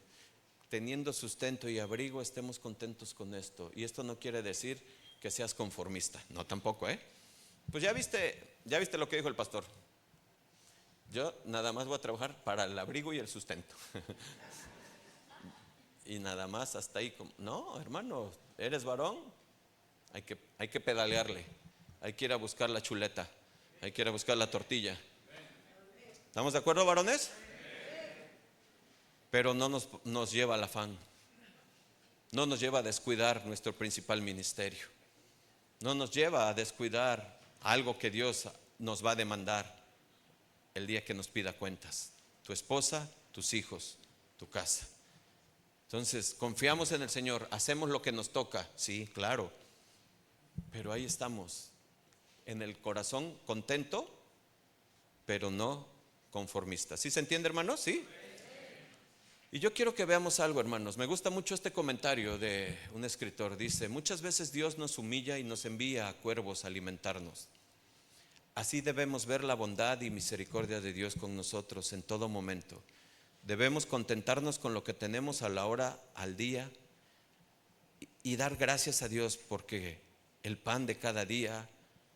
teniendo sustento y abrigo, estemos contentos con esto. Y esto no quiere decir que seas conformista, no tampoco, Pues ya viste lo que dijo el pastor. Yo nada más voy a trabajar para el abrigo y el sustento. Y nada más hasta ahí. No, hermano, eres varón, hay que pedalearle, hay que ir a buscar la chuleta, hay que ir a buscar la tortilla. ¿Estamos de acuerdo, varones? Pero no nos lleva al afán, no nos lleva a descuidar nuestro principal ministerio, no nos lleva a descuidar algo que Dios nos va a demandar el día que nos pida cuentas. Tu esposa tus hijos, tu casa. Entonces, confiamos en el Señor, hacemos lo que nos toca, sí, claro, pero ahí estamos, en el corazón contento, pero no conformista. ¿Sí se entiende, hermanos? ¿Sí? Y yo quiero que veamos algo, hermanos. Me gusta mucho este comentario de un escritor. Dice: muchas veces Dios nos humilla y nos envía a cuervos a alimentarnos. Así debemos ver la bondad y misericordia de Dios con nosotros en todo momento. Debemos contentarnos con lo que tenemos a la hora, al día, y dar gracias a Dios, porque el pan de cada día,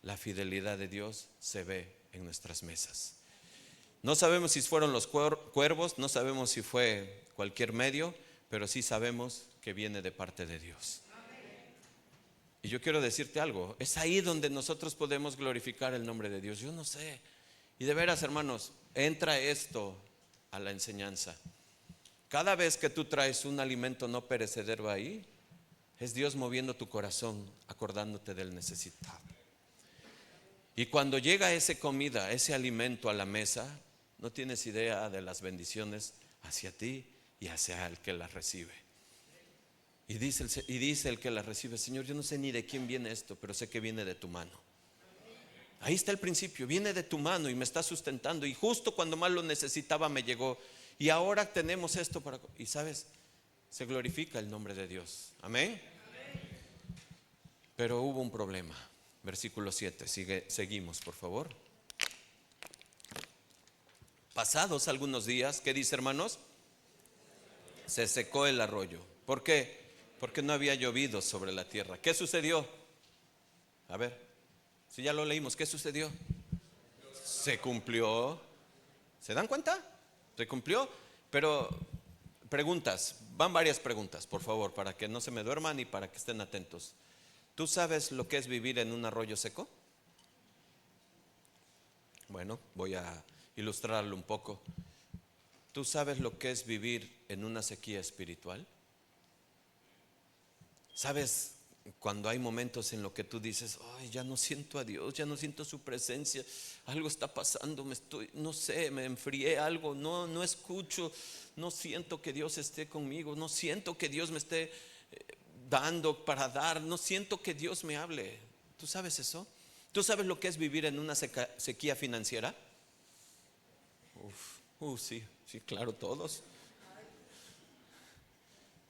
la fidelidad de Dios, se ve en nuestras mesas. No sabemos si fueron los cuervos, no sabemos si fue cualquier medio, pero sí sabemos que viene de parte de Dios. Y yo quiero decirte algo, es ahí donde nosotros podemos glorificar el nombre de Dios. Yo no sé. Y de veras, hermanos, entra esto a la enseñanza. Cada vez que tú traes un alimento no perecedero ahí, es Dios moviendo tu corazón, acordándote del necesitado. Y cuando llega esa comida, ese alimento a la mesa, no tienes idea de las bendiciones hacia ti y hacia el que las recibe. Y dice el que las recibe: Señor, yo no sé ni de quién viene esto, pero sé que viene de tu mano. Ahí está el principio, viene de tu mano y me está sustentando. Y justo cuando más lo necesitaba me llegó. Y ahora tenemos esto para... Y sabes, se glorifica el nombre de Dios. Amén. Pero hubo un problema. Versículo 7, seguimos por favor. Pasados algunos días, ¿qué dice, hermanos? Se secó el arroyo. ¿Por qué? Porque no había llovido sobre la tierra. ¿Qué sucedió? A ver, si ya lo leímos, ¿qué sucedió? Se cumplió. ¿Se dan cuenta? Se cumplió. Pero preguntas, van varias preguntas, por favor, para que no se me duerman y para que estén atentos. ¿Tú sabes lo que es vivir en un arroyo seco? Bueno, voy a ilustrarlo un poco. ¿Tú sabes lo que es vivir en una sequía espiritual? ¿Sabes cuando hay momentos en los que tú dices: ay, ya no siento a Dios, ya no siento su presencia, algo está pasando, no sé, me enfrié algo, no escucho, no siento que Dios esté conmigo, no siento que Dios me esté dando para dar, no siento que Dios me hable? ¿Tú sabes eso? ¿Tú sabes lo que es vivir en una sequía financiera? Sí, claro, todos.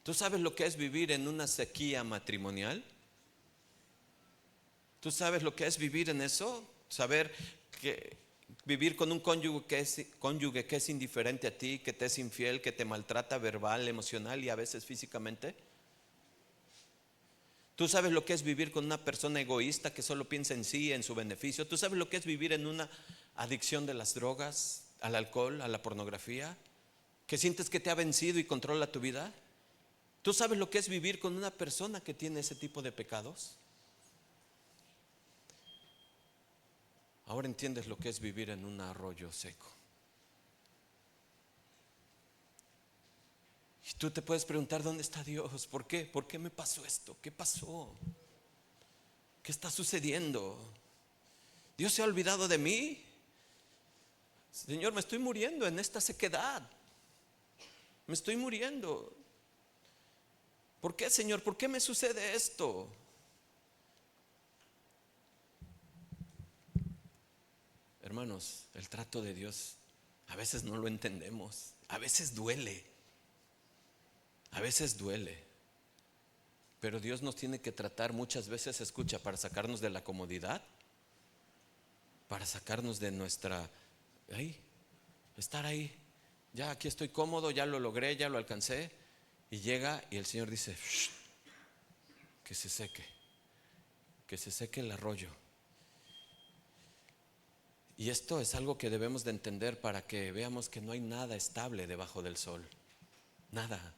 ¿Tú sabes lo que es vivir en una sequía matrimonial? ¿Tú sabes lo que es vivir en eso? Saber que vivir con un cónyuge que es indiferente a ti, que te es infiel, que te maltrata verbal, emocional y a veces físicamente. ¿Tú sabes lo que es vivir con una persona egoísta que solo piensa en sí, en su beneficio? ¿Tú sabes lo que es vivir en una adicción de las drogas, al alcohol, a la pornografía? ¿Que sientes que te ha vencido y controla tu vida? ¿Tú sabes lo que es vivir con una persona que tiene ese tipo de pecados? Ahora entiendes lo que es vivir en un arroyo seco. Y tú te puedes preguntar: ¿dónde está Dios? ¿Por qué? ¿Por qué me pasó esto? ¿Qué pasó? ¿Qué está sucediendo? ¿Dios se ha olvidado de mí? Señor, me estoy muriendo en esta sequedad. Me estoy muriendo. ¿Por qué, Señor? ¿Por qué me sucede esto? Hermanos, el trato de Dios a veces no lo entendemos. A veces duele. A veces duele. Pero Dios nos tiene que tratar muchas veces, escucha, para sacarnos de la comodidad, para sacarnos de nuestra, estar ahí. Ya aquí estoy cómodo, ya lo logré, ya lo alcancé. Y llega y el Señor dice: que se seque el arroyo. Y esto es algo que debemos de entender para que veamos que no hay nada estable debajo del sol. Nada.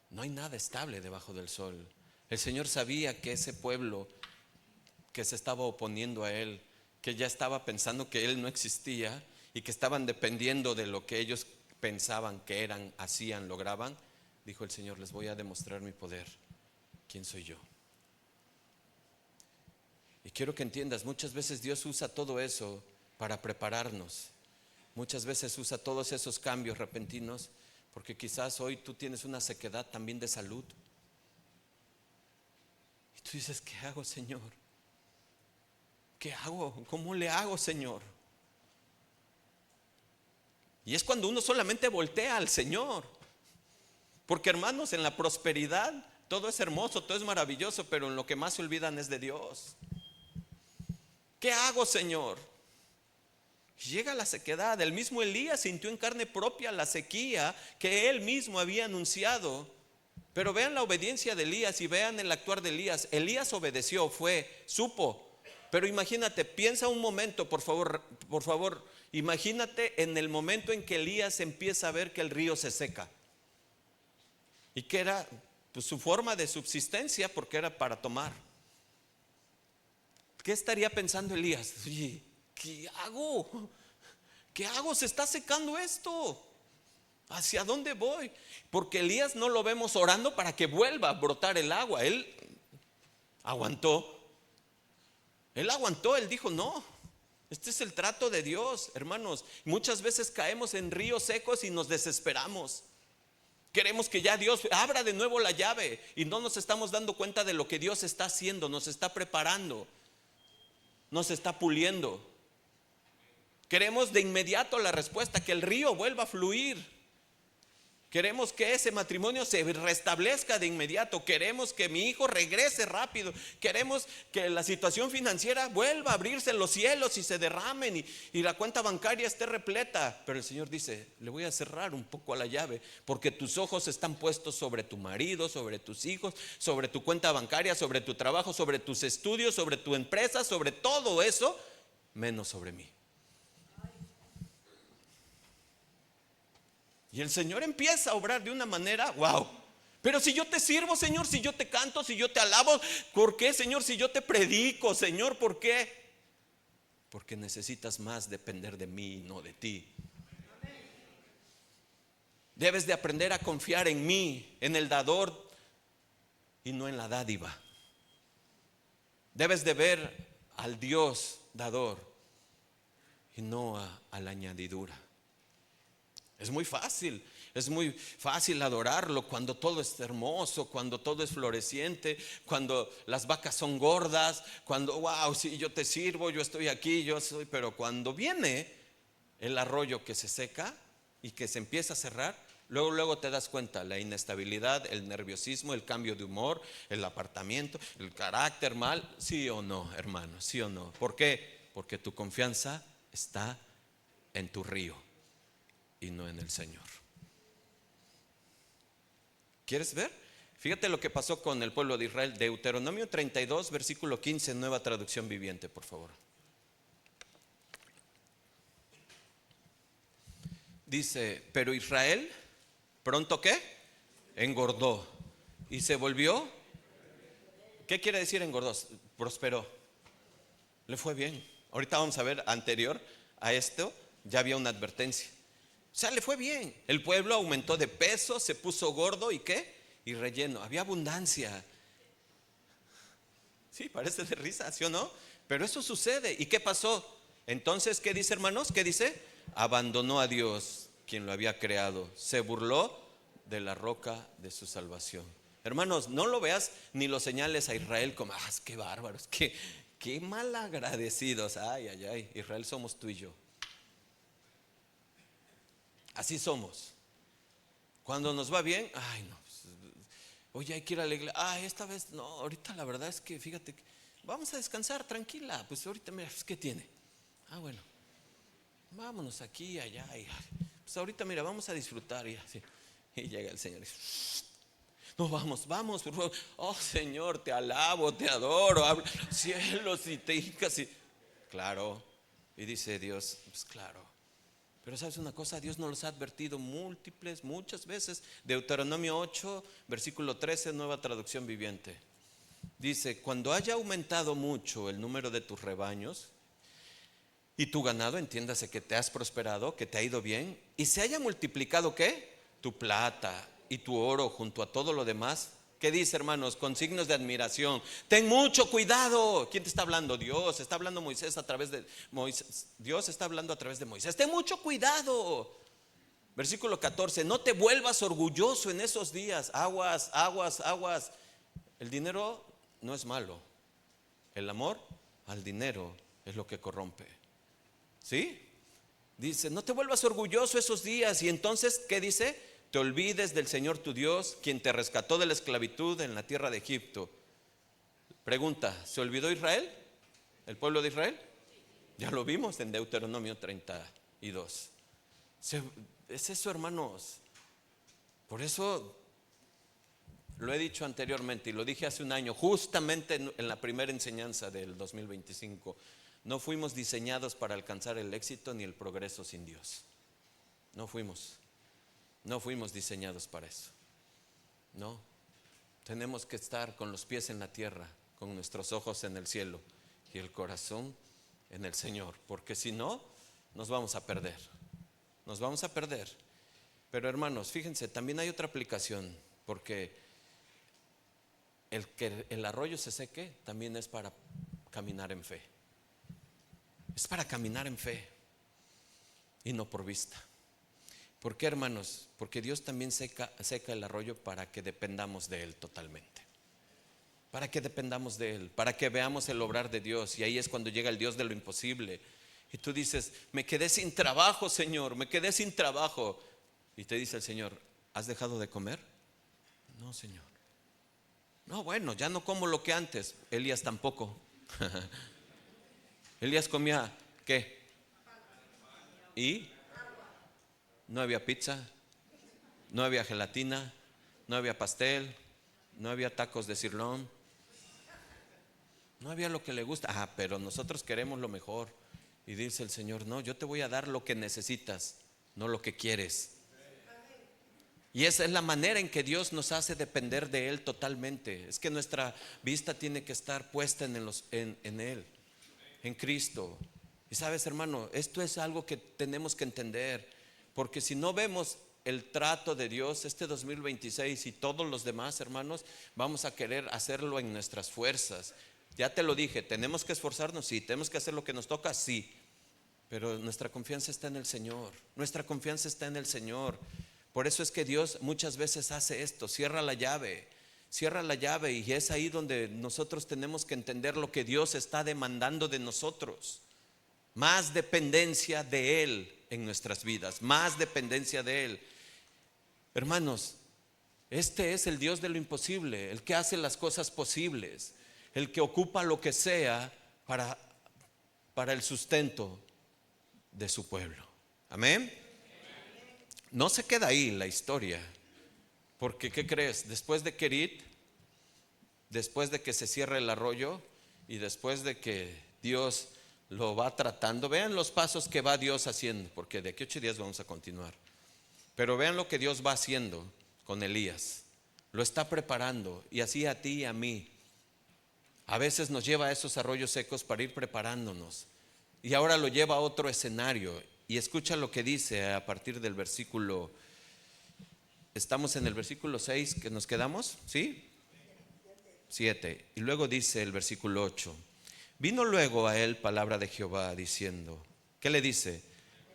No hay nada estable debajo del sol. El Señor sabía que ese pueblo que se estaba oponiendo a Él, que ya estaba pensando que Él no existía y que estaban dependiendo de lo que ellos pensaban que eran, hacían, lograban, dijo el Señor: les voy a demostrar mi poder. ¿Quién soy yo? Y quiero que entiendas, muchas veces Dios usa todo eso para prepararnos. muchas veces usa todos esos cambios repentinos porque quizás hoy tú tienes una sequedad también de salud. Y tú dices, ¿qué hago, Señor? ¿Qué hago? ¿Cómo le hago, Señor? Y es cuando uno solamente voltea al Señor. Porque, hermanos, en la prosperidad todo es hermoso, todo es maravilloso, pero en lo que más se olvidan es de Dios. ¿Qué hago, Señor? Llega la sequedad. El mismo Elías sintió en carne propia la sequía que él mismo había anunciado. Pero vean la obediencia de Elías y vean el actuar de Elías. Elías obedeció, supo. Pero imagínate, piensa un momento, por favor, imagínate en el momento en que Elías empieza a ver que el río se seca. Y que era pues, su forma de subsistencia, porque era para tomar. ¿Qué estaría pensando Elías? Oye, ¿qué hago? ¿Qué hago? Se está secando esto. ¿Hacia dónde voy? Porque Elías no lo vemos orando para que vuelva a brotar el agua. Él aguantó. Él dijo, no, este es el trato de Dios, hermanos. Muchas veces caemos en ríos secos y nos desesperamos. Queremos que ya Dios abra de nuevo la llave y no nos estamos dando cuenta de lo que Dios está haciendo, nos está preparando, nos está puliendo. Queremos de inmediato la respuesta, que el río vuelva a fluir. Queremos que ese matrimonio se restablezca de inmediato. Queremos que mi hijo regrese rápido. Queremos que la situación financiera vuelva a abrirse en los cielos y se derramen y la cuenta bancaria esté repleta. Pero el Señor dice, le voy a cerrar un poco a la llave, porque tus ojos están puestos sobre tu marido, sobre tus hijos, sobre tu cuenta bancaria, sobre tu trabajo, sobre tus estudios, sobre tu empresa, sobre todo eso, menos sobre mí. Y el Señor empieza a obrar de una manera, wow. Pero si yo te sirvo, Señor, si yo te canto, si yo te alabo, ¿por qué, Señor? Si yo te predico, Señor, ¿por qué? Porque necesitas más depender de mí y no de ti. Debes de aprender a confiar en mí, en el dador y no en la dádiva. Debes de ver al Dios dador y no a la añadidura. Es muy fácil adorarlo cuando todo es hermoso, cuando todo es floreciente, cuando las vacas son gordas, cuando wow, sí, yo te sirvo, yo estoy aquí, yo soy. Pero cuando viene el arroyo que se seca y que se empieza a cerrar, luego te das cuenta, la inestabilidad, el nerviosismo, el cambio de humor, el apartamiento, el carácter mal. ¿Sí o no, hermano? ¿Sí o no? ¿Por qué? Porque tu confianza está en tu río y no en el Señor. ¿Quieres ver? Fíjate lo que pasó con el pueblo de Israel. Deuteronomio 32, versículo 15, nueva traducción viviente, por favor. Dice, pero Israel, ¿pronto qué? Engordó y se volvió. ¿Qué quiere decir engordó? Prosperó. Le fue bien. Ahorita vamos a ver, anterior a esto, ya había una advertencia. O sea, le fue bien. El pueblo aumentó de peso, se puso gordo y ¿qué? Y relleno. Había abundancia. Sí, parece de risa, ¿sí o no? Pero eso sucede. ¿Y qué pasó? Entonces, ¿qué dice, hermanos? ¿Qué dice? Abandonó a Dios, quien lo había creado. Se burló de la roca de su salvación. Hermanos, no lo veas ni lo señales a Israel como, qué bárbaros, qué mal agradecidos. Ay, Israel somos tú y yo. Así somos. Cuando nos va bien, no, oye, hay que ir a la iglesia. Esta vez no, ahorita la verdad es que fíjate, vamos a descansar, tranquila. Pues ahorita mira, ¿qué tiene? Bueno, vámonos aquí, allá. Pues ahorita mira, vamos a disfrutar. Y así. Y llega el Señor y dice, no, vamos, por favor. Oh Señor, te alabo, te adoro. Hablo cielos y te hincas y claro. Y dice Dios, pues claro. Pero sabes una cosa, Dios nos los ha advertido muchas veces. Deuteronomio 8, versículo 13, nueva traducción viviente. Dice, cuando haya aumentado mucho el número de tus rebaños y tu ganado, entiéndase que te has prosperado, que te ha ido bien, y se haya multiplicado ¿qué? Tu plata y tu oro junto a todo lo demás, ¿Qué dice, hermanos? Con signos de admiración. Ten mucho cuidado. ¿Quién te está hablando? Dios. Está hablando Moisés a través de Moisés. Dios está hablando a través de Moisés. Ten mucho cuidado. Versículo 14. No te vuelvas orgulloso en esos días. Aguas, aguas, aguas. El dinero no es malo. El amor al dinero es lo que corrompe. ¿Sí? Dice, no te vuelvas orgulloso esos días. Y entonces, ¿qué dice? Te olvides del Señor tu Dios, quien te rescató de la esclavitud en la tierra de Egipto. Pregunta, ¿se olvidó Israel? ¿El pueblo de Israel? Ya lo vimos en Deuteronomio 32. Es eso, hermanos. Por eso lo he dicho anteriormente y lo dije hace un año, justamente en la primera enseñanza del 2025. No fuimos diseñados para alcanzar el éxito ni el progreso sin Dios. No fuimos diseñados para eso. No, tenemos que estar con los pies en la tierra, con nuestros ojos en el cielo y el corazón en el Señor, porque si no, nos vamos a perder. Nos vamos a perder. Pero hermanos, fíjense, también hay otra aplicación, porque el que el arroyo se seque también es para caminar en fe. Es para caminar en fe y no por vista. ¿Por qué, hermanos? Porque Dios también seca el arroyo para que dependamos de Él totalmente. Para que dependamos de Él, para que veamos el obrar de Dios. Y ahí es cuando llega el Dios de lo imposible. Y tú dices, me quedé sin trabajo, Señor, me quedé sin trabajo. Y te dice el Señor, ¿has dejado de comer? No, Señor. No, bueno, ya no como lo que antes. Elías tampoco. Elías comía, ¿qué? ¿Y? No había pizza, no había gelatina, no había pastel, no había tacos de sirlón, no había lo que le gusta. Pero nosotros queremos lo mejor. Y dice el Señor, no, yo te voy a dar lo que necesitas, no lo que quieres. Y esa es la manera en que Dios nos hace depender de Él totalmente. Es que nuestra vista tiene que estar puesta en Él, en Cristo. Y sabes, hermano, esto es algo que tenemos que entender, porque si no vemos el trato de Dios este 2026 y todos los demás, hermanos, vamos a querer hacerlo en nuestras fuerzas. Ya te lo dije, tenemos que esforzarnos, sí, tenemos que hacer lo que nos toca, sí, pero nuestra confianza está en el Señor. Nuestra confianza está en el Señor. Por eso es que Dios muchas veces hace esto, cierra la llave, y es ahí donde nosotros tenemos que entender lo que Dios está demandando de nosotros. Más dependencia de Él en nuestras vidas, más dependencia de Él. Hermanos, este es el Dios de lo imposible, el que hace las cosas posibles, el que ocupa lo que sea para el sustento de su pueblo. Amén. No se queda ahí la historia, porque ¿qué crees? Después de Kerit, después de que se cierra el arroyo y después de que Dios lo va tratando, vean los pasos que va Dios haciendo, porque de aquí a 8 días vamos a continuar. Pero vean lo que Dios va haciendo con Elías. Lo está preparando, y así a ti y a mí. A veces nos lleva a esos arroyos secos para ir preparándonos, y ahora lo lleva a otro escenario. Y escucha lo que dice a partir del versículo. Estamos en el versículo 6 que nos quedamos, ¿sí? 7. Y luego dice el versículo 8. Vino luego a él palabra de Jehová diciendo, ¿qué le dice?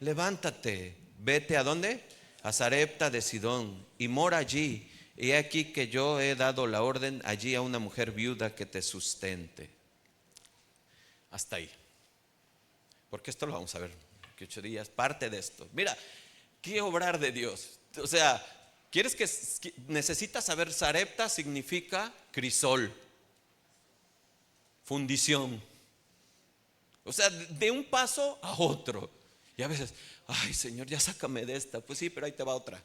Levántate, vete ¿a dónde? A Sarepta de Sidón y mora allí. Y aquí que yo he dado la orden allí a una mujer viuda que te sustente. Hasta ahí. Porque esto lo vamos a ver que 8 días, parte de esto. Mira, qué obrar de Dios. O sea, necesitas saber, Sarepta significa crisol, fundición. O sea, de un paso a otro. Y a veces, ay Señor, ya sácame de esta. Pues sí, pero ahí te va otra.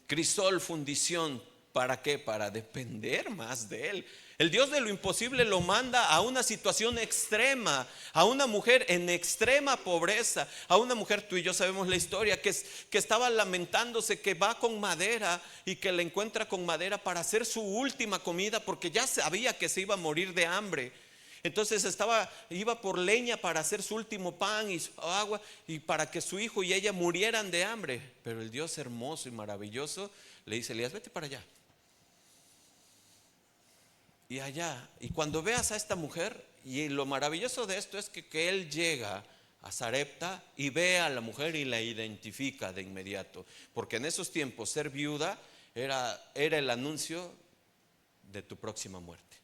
Crisol, fundición, ¿para qué? Para depender más de Él. El Dios de lo imposible lo manda a una situación extrema, a una mujer en extrema pobreza, a una mujer, tú y yo sabemos la historia, que estaba lamentándose, que va con madera y que la encuentra con madera para hacer su última comida, porque ya sabía que se iba a morir de hambre. Entonces iba por leña para hacer su último pan y su agua, y para que su hijo y ella murieran de hambre. Pero el Dios hermoso y maravilloso le dice Elías, vete para allá. Y allá, y cuando veas a esta mujer, y lo maravilloso de esto es que él llega a Sarepta y ve a la mujer y la identifica de inmediato, porque en esos tiempos ser viuda era el anuncio de tu próxima muerte,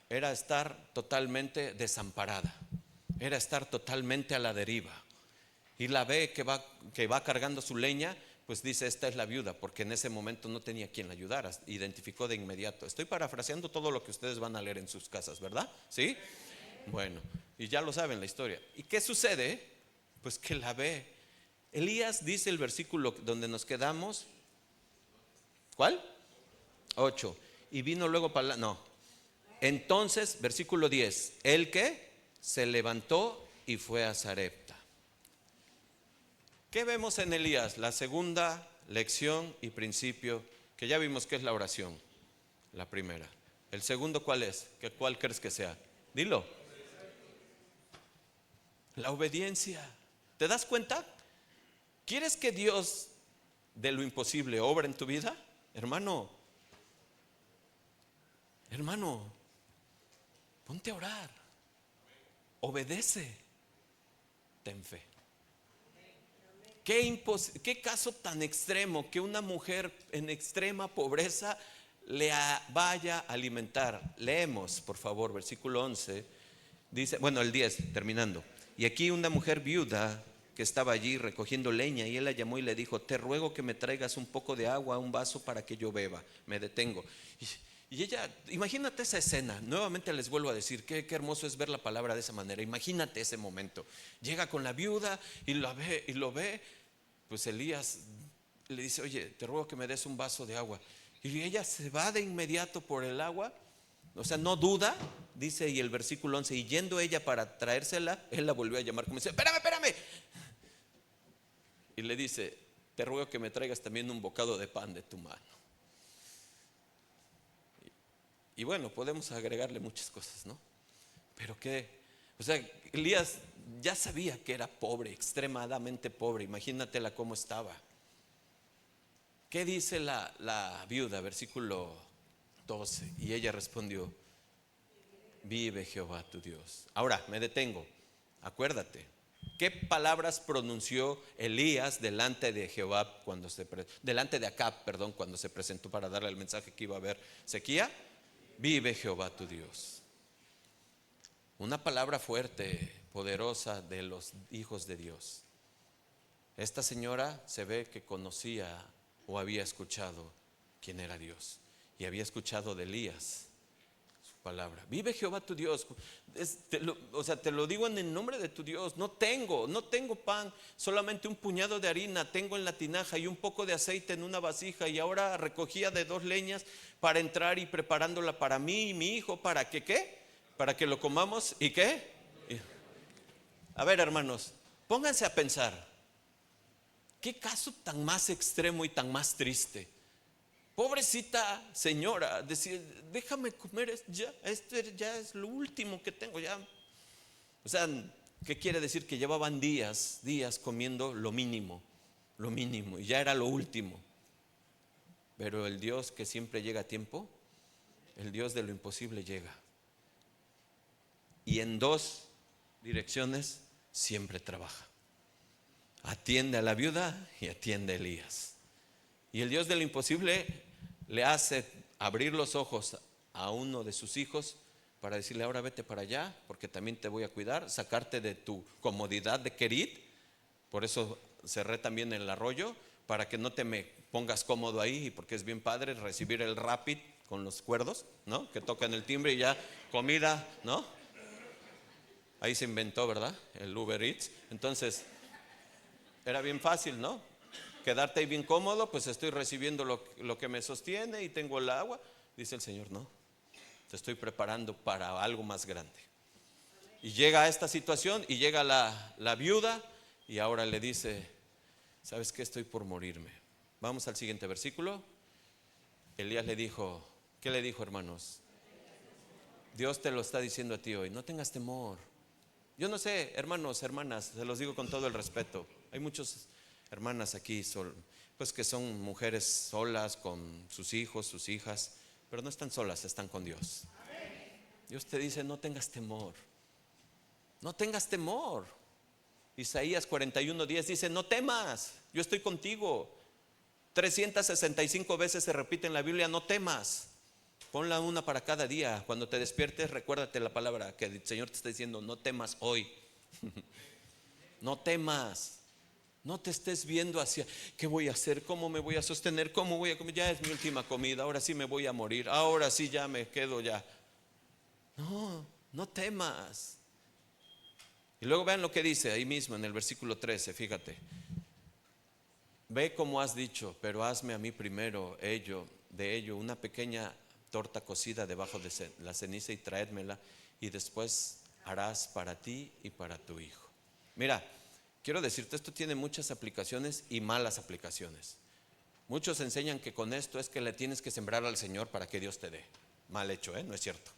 era estar totalmente desamparada, era estar totalmente a la deriva. Y la ve que va cargando su leña, pues dice, esta es la viuda, porque en ese momento no tenía quien la ayudara, identificó de inmediato. Estoy parafraseando todo lo que ustedes van a leer en sus casas, ¿verdad? ¿Sí? Bueno, y ya lo saben la historia. ¿Y qué sucede? Pues que la ve. Elías dice el versículo donde nos quedamos, ¿cuál? 8. Y vino luego para no. Entonces, versículo 10, el que se levantó y fue a Sarepta. ¿Qué vemos en Elías? La segunda lección y principio, que ya vimos que es la oración, la primera. El segundo, ¿cuál es? ¿Cuál crees que sea? Dilo. La obediencia. ¿Te das cuenta? ¿Quieres que Dios de lo imposible obra en tu vida? Hermano, ponte a orar. Obedece. Ten fe. ¿Qué caso tan extremo que una mujer en extrema pobreza le vaya a alimentar? Leemos, por favor, versículo 11. Dice, bueno, el 10, terminando. Y aquí una mujer viuda que estaba allí recogiendo leña, y él la llamó y le dijo, te ruego que me traigas un poco de agua, un vaso para que yo beba. Me detengo. Y ella, imagínate esa escena. Nuevamente les vuelvo a decir, qué hermoso es ver la palabra de esa manera. Imagínate ese momento. Llega con la viuda y lo ve. Pues Elías le dice, oye, te ruego que me des un vaso de agua. Y ella se va de inmediato por el agua. O sea, no duda, dice, y el versículo 11, y yendo ella para traérsela, él la volvió a llamar, como dice, espérame. Y le dice, te ruego que me traigas también un bocado de pan de tu mano. Y bueno, podemos agregarle muchas cosas, ¿no? Pero o sea, Elías ya sabía que era pobre, extremadamente pobre. Imagínatela cómo estaba. ¿Qué dice la viuda? Versículo 12. Y ella respondió, vive Jehová tu Dios. Ahora, me detengo. Acuérdate, ¿qué palabras pronunció Elías delante de Jehová delante de Acab, perdón, cuando se presentó para darle el mensaje que iba a haber sequía? Vive Jehová tu Dios. Una palabra fuerte, poderosa de los hijos de Dios. Esta señora se ve que conocía o había escuchado quién era Dios, y había escuchado de Elías su palabra. Vive Jehová tu Dios. Te lo digo en el nombre de tu Dios. No tengo pan, solamente un puñado de harina tengo en la tinaja y un poco de aceite en una vasija, y ahora recogía de 2 leñas para entrar y preparándola para mí y mi hijo, ¿para que qué? Para que lo comamos y qué. A ver, hermanos, pónganse a pensar. ¿Qué caso tan más extremo y tan más triste? Pobrecita señora, decir, déjame comer ya, esto ya es lo último que tengo ya. O sea, ¿qué quiere decir? Que llevaban días comiendo lo mínimo, y ya era lo último. Pero el Dios que siempre llega a tiempo, el Dios de lo imposible llega. Y en 2 direcciones siempre trabaja. Atiende a la viuda y atiende a Elías. Y el Dios de lo imposible le hace abrir los ojos a uno de sus hijos para decirle, ahora vete para allá, porque también te voy a cuidar, sacarte de tu comodidad de Kerit. Por eso cerré también el arroyo, para que no te me pongas cómodo ahí, y porque es bien padre recibir el Rapid con los cuerdos, ¿no? Que tocan el timbre y ya comida, ¿no? Ahí se inventó, ¿verdad? El Uber Eats. Entonces, era bien fácil, ¿no? Quedarte ahí bien cómodo, pues estoy recibiendo lo que me sostiene y tengo el agua. Dice el Señor, no, te estoy preparando para algo más grande. Y llega a esta situación y llega la viuda, y ahora le dice, ¿sabes qué? Estoy por morirme. Vamos al siguiente versículo. Elías le dijo, ¿qué le dijo, hermanos? Dios te lo está diciendo a ti hoy, no tengas temor. Yo no sé, hermanos, hermanas, se los digo con todo el respeto. Hay muchas hermanas aquí, pues que son mujeres solas con sus hijos, sus hijas, pero no están solas, están con Dios. Dios te dice, no tengas temor, no tengas temor. Isaías 41:10 dice, no temas, yo estoy contigo. 365 veces se repite en la Biblia, no temas. Ponla una para cada día. Cuando te despiertes, recuérdate la palabra que el Señor te está diciendo, no temas hoy. No temas. No te estés viendo hacia, ¿qué voy a hacer? ¿Cómo me voy a sostener? ¿Cómo voy a comer? Ya es mi última comida, ahora sí me voy a morir, ahora sí ya me quedo ya. No, no temas. Y luego vean lo que dice ahí mismo en el versículo 13, fíjate. Ve como has dicho, pero hazme a mí primero de ello una pequeña torta cocida debajo de la ceniza y traédmela, y después harás para ti y para tu hijo. Mira, quiero decirte, esto tiene muchas aplicaciones y malas aplicaciones. Muchos enseñan que con esto es que le tienes que sembrar al Señor para que Dios te dé. Mal hecho, no es cierto.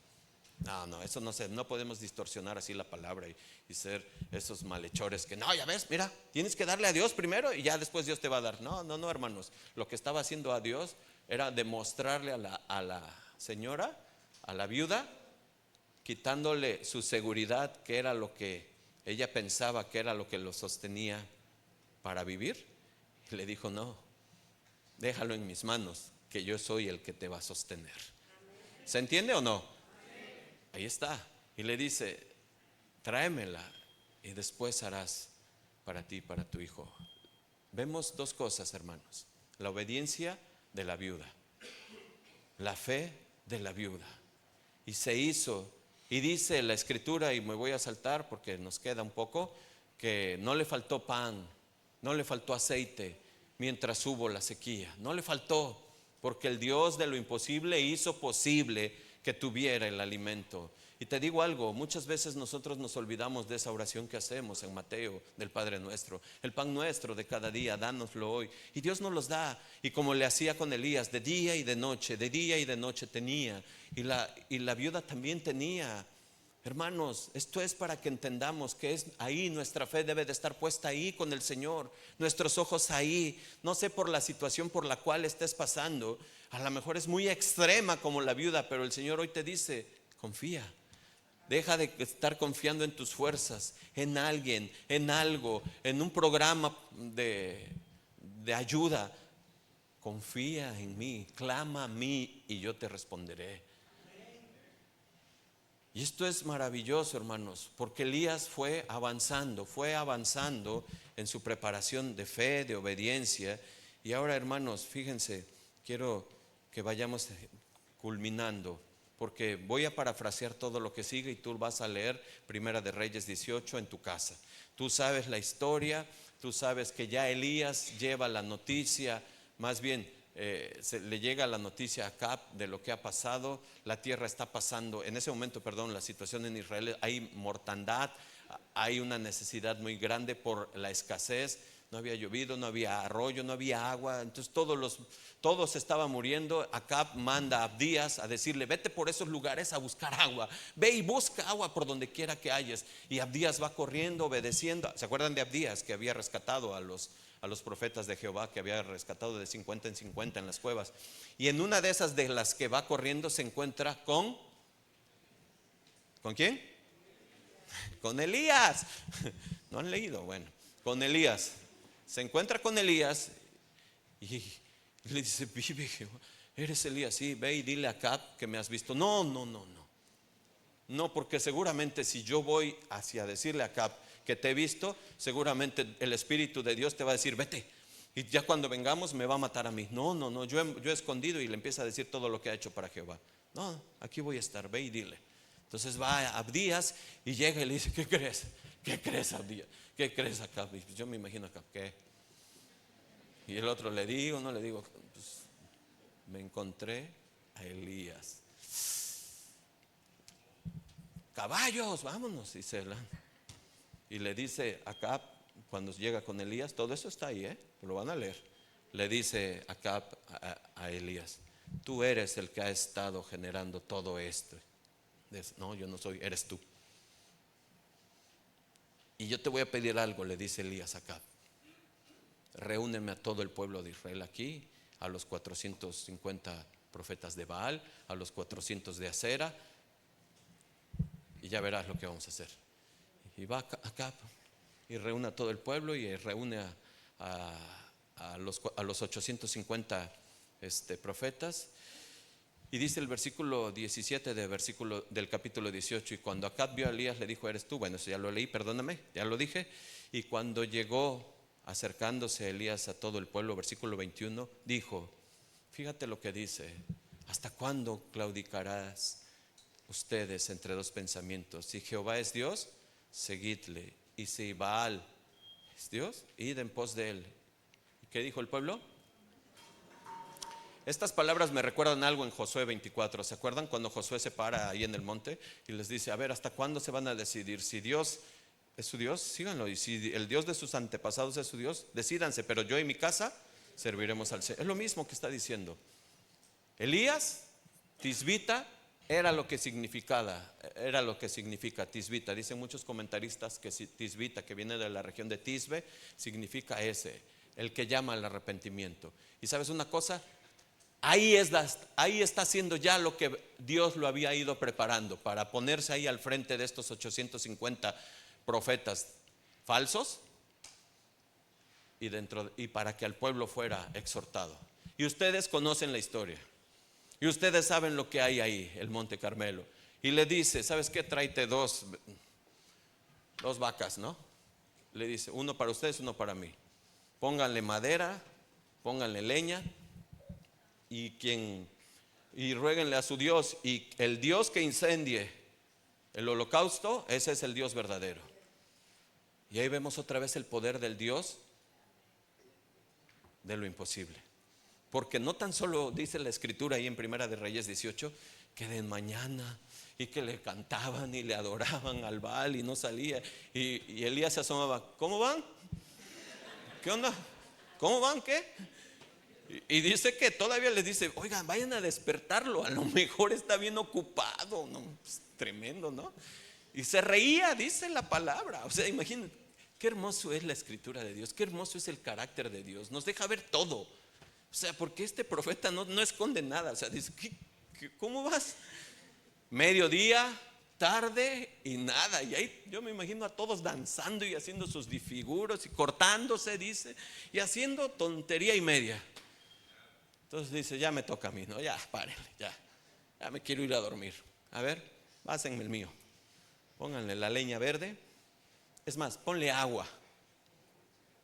No, eso no podemos distorsionar así la palabra y ser esos malhechores que no, ya ves, mira, tienes que darle a Dios primero y ya después Dios te va a dar. No, hermanos, lo que estaba haciendo a Dios era demostrarle a la señora, a la viuda, quitándole su seguridad, que era lo que ella pensaba que era lo que lo sostenía para vivir. Y le dijo, no, déjalo en mis manos, que yo soy el que te va a sostener. ¿Se entiende o no? Ahí está. Y le dice, tráemela y después harás para ti y para tu hijo. Vemos dos cosas, hermanos: la obediencia de la viuda, la fe de la viuda. Y se hizo. Y dice la escritura, y me voy a saltar porque nos queda un poco, que no le faltó pan, no le faltó aceite mientras hubo la sequía. No le faltó, porque el Dios de lo imposible hizo posible que tuviera el alimento. Y te digo algo, muchas veces nosotros nos olvidamos de esa oración que hacemos en Mateo del Padre Nuestro: el pan nuestro de cada día, dánoslo hoy. Y Dios nos los da. Y como le hacía con Elías, de día y de noche tenía. Y la viuda también tenía. Hermanos, esto es para que entendamos que es ahí, nuestra fe debe de estar puesta ahí con el Señor, nuestros ojos ahí. No sé por la situación por la cual estés pasando, a lo mejor es muy extrema como la viuda, pero el Señor hoy te dice, confía. Deja de estar confiando en tus fuerzas, en alguien, en algo, en un programa de ayuda. Confía en mí, clama a mí y yo te responderé. Y esto es maravilloso, hermanos, porque Elías fue avanzando en su preparación de fe, de obediencia. Y ahora, hermanos, fíjense, quiero que vayamos culminando, porque voy a parafrasear todo lo que sigue y tú vas a leer Primera de Reyes 18 en tu casa. Tú sabes la historia, tú sabes que ya Elías lleva la noticia, más bien le llega la noticia a Acab de lo que ha pasado. La tierra está pasando, en ese momento, perdón, la situación en Israel, hay mortandad, hay una necesidad muy grande por la escasez. No había llovido, no había arroyo, no había agua. Entonces todos estaban muriendo. Acab manda a Abdías a decirle: vete por esos lugares a buscar agua, ve y busca agua por donde quiera que hayas. Y Abdías va corriendo, obedeciendo. ¿Se acuerdan de Abdías, que había rescatado a los profetas de Jehová, que había rescatado de 50 en 50 en las cuevas? Y en una de esas de las que va corriendo se encuentra ¿con quién? Con Elías. ¿No han leído? Bueno, con Elías. Se encuentra con Elías y le dice: vive Jehová, ¿eres Elías? Sí, ve y dile a Acab que me has visto. No, porque seguramente si yo voy hacia decirle a Acab que te he visto, seguramente el Espíritu de Dios te va a decir: vete, y ya cuando vengamos me va a matar a mí. No, yo he escondido. Y le empieza a decir todo lo que ha hecho para Jehová. No, aquí voy a estar, ve y dile. Entonces va a Abdías y llega y le dice: ¿qué crees? ¿Qué crees, Abdías? ¿Qué crees, Acab? Yo me imagino a Acab, ¿qué? Y el otro: le digo, no le digo. Pues me encontré a Elías. Caballos, vámonos. Y le dice Acab, cuando llega con Elías, todo eso está ahí, lo van a leer. Le dice Acab a Elías: tú eres el que ha estado generando todo esto. No, yo no soy, eres tú. Y yo te voy a pedir algo, le dice Elías a Acab. reúneme a todo el pueblo de Israel aquí, a los 450 profetas de Baal, a los 400 de Acera, y ya verás lo que vamos a hacer. Y va acá y reúne a todo el pueblo y reúne a los 850 profetas. Y dice el versículo 17 del capítulo 18: y cuando Acab vio a Elías, le dijo: ¿eres tú? Bueno, eso ya lo leí, perdóname, ya lo dije. Y cuando llegó, acercándose Elías a todo el pueblo, versículo 21, dijo, fíjate lo que dice: ¿hasta cuándo claudicarás ustedes entre dos pensamientos? Si Jehová es Dios, seguidle, y si Baal es Dios, id en pos de él. ¿Y qué dijo el pueblo? Estas palabras me recuerdan algo en Josué 24. ¿Se acuerdan cuando Josué se para ahí en el monte y les dice: a ver, ¿hasta cuándo se van a decidir? Si Dios es su Dios, síganlo, y si el Dios de sus antepasados es su Dios, decídanse, pero yo y mi casa serviremos al Señor. Es lo mismo que está diciendo Elías. Tisbita era lo que significa Tisbita. Dicen muchos comentaristas que Tisbita, que viene de la región de Tisbe, significa el que llama al arrepentimiento. Y sabes una cosa, ahí está haciendo ya lo que Dios lo había ido preparando para ponerse ahí al frente de estos 850 profetas falsos y para que al pueblo fuera exhortado. Y ustedes conocen la historia y ustedes saben lo que hay ahí, el Monte Carmelo. Y le dice: ¿sabes qué? Tráete dos vacas, ¿no? Le dice: uno para ustedes, uno para mí. Pónganle madera, pónganle leña y ruéguenle a su Dios, y el Dios que incendie el holocausto, ese es el Dios verdadero. Y ahí vemos otra vez el poder del Dios de lo imposible. Porque no tan solo dice la escritura ahí en Primera de Reyes 18 que de mañana y que le cantaban y le adoraban al Baal y no salía, y Elías se asomaba: ¿cómo van? ¿Qué onda? ¿Cómo van? ¿Qué? Y dice que todavía les dice: oigan, vayan a despertarlo, a lo mejor está bien ocupado, ¿no? Pues, tremendo, ¿no? Y se reía, dice la palabra. O sea, imagínense qué hermoso es la escritura de Dios, qué hermoso es el carácter de Dios. Nos deja ver todo. O sea, porque este profeta no esconde nada. O sea, dice: ¿cómo vas? Mediodía, tarde y nada. Y ahí yo me imagino a todos danzando y haciendo sus disfiguros y cortándose, dice, y haciendo tontería y media. Entonces dice: ya me toca a mí, ¿no? Ya, párenle, ya me quiero ir a dormir. A ver, pásenme el mío. Pónganle la leña verde. Es más, ponle agua.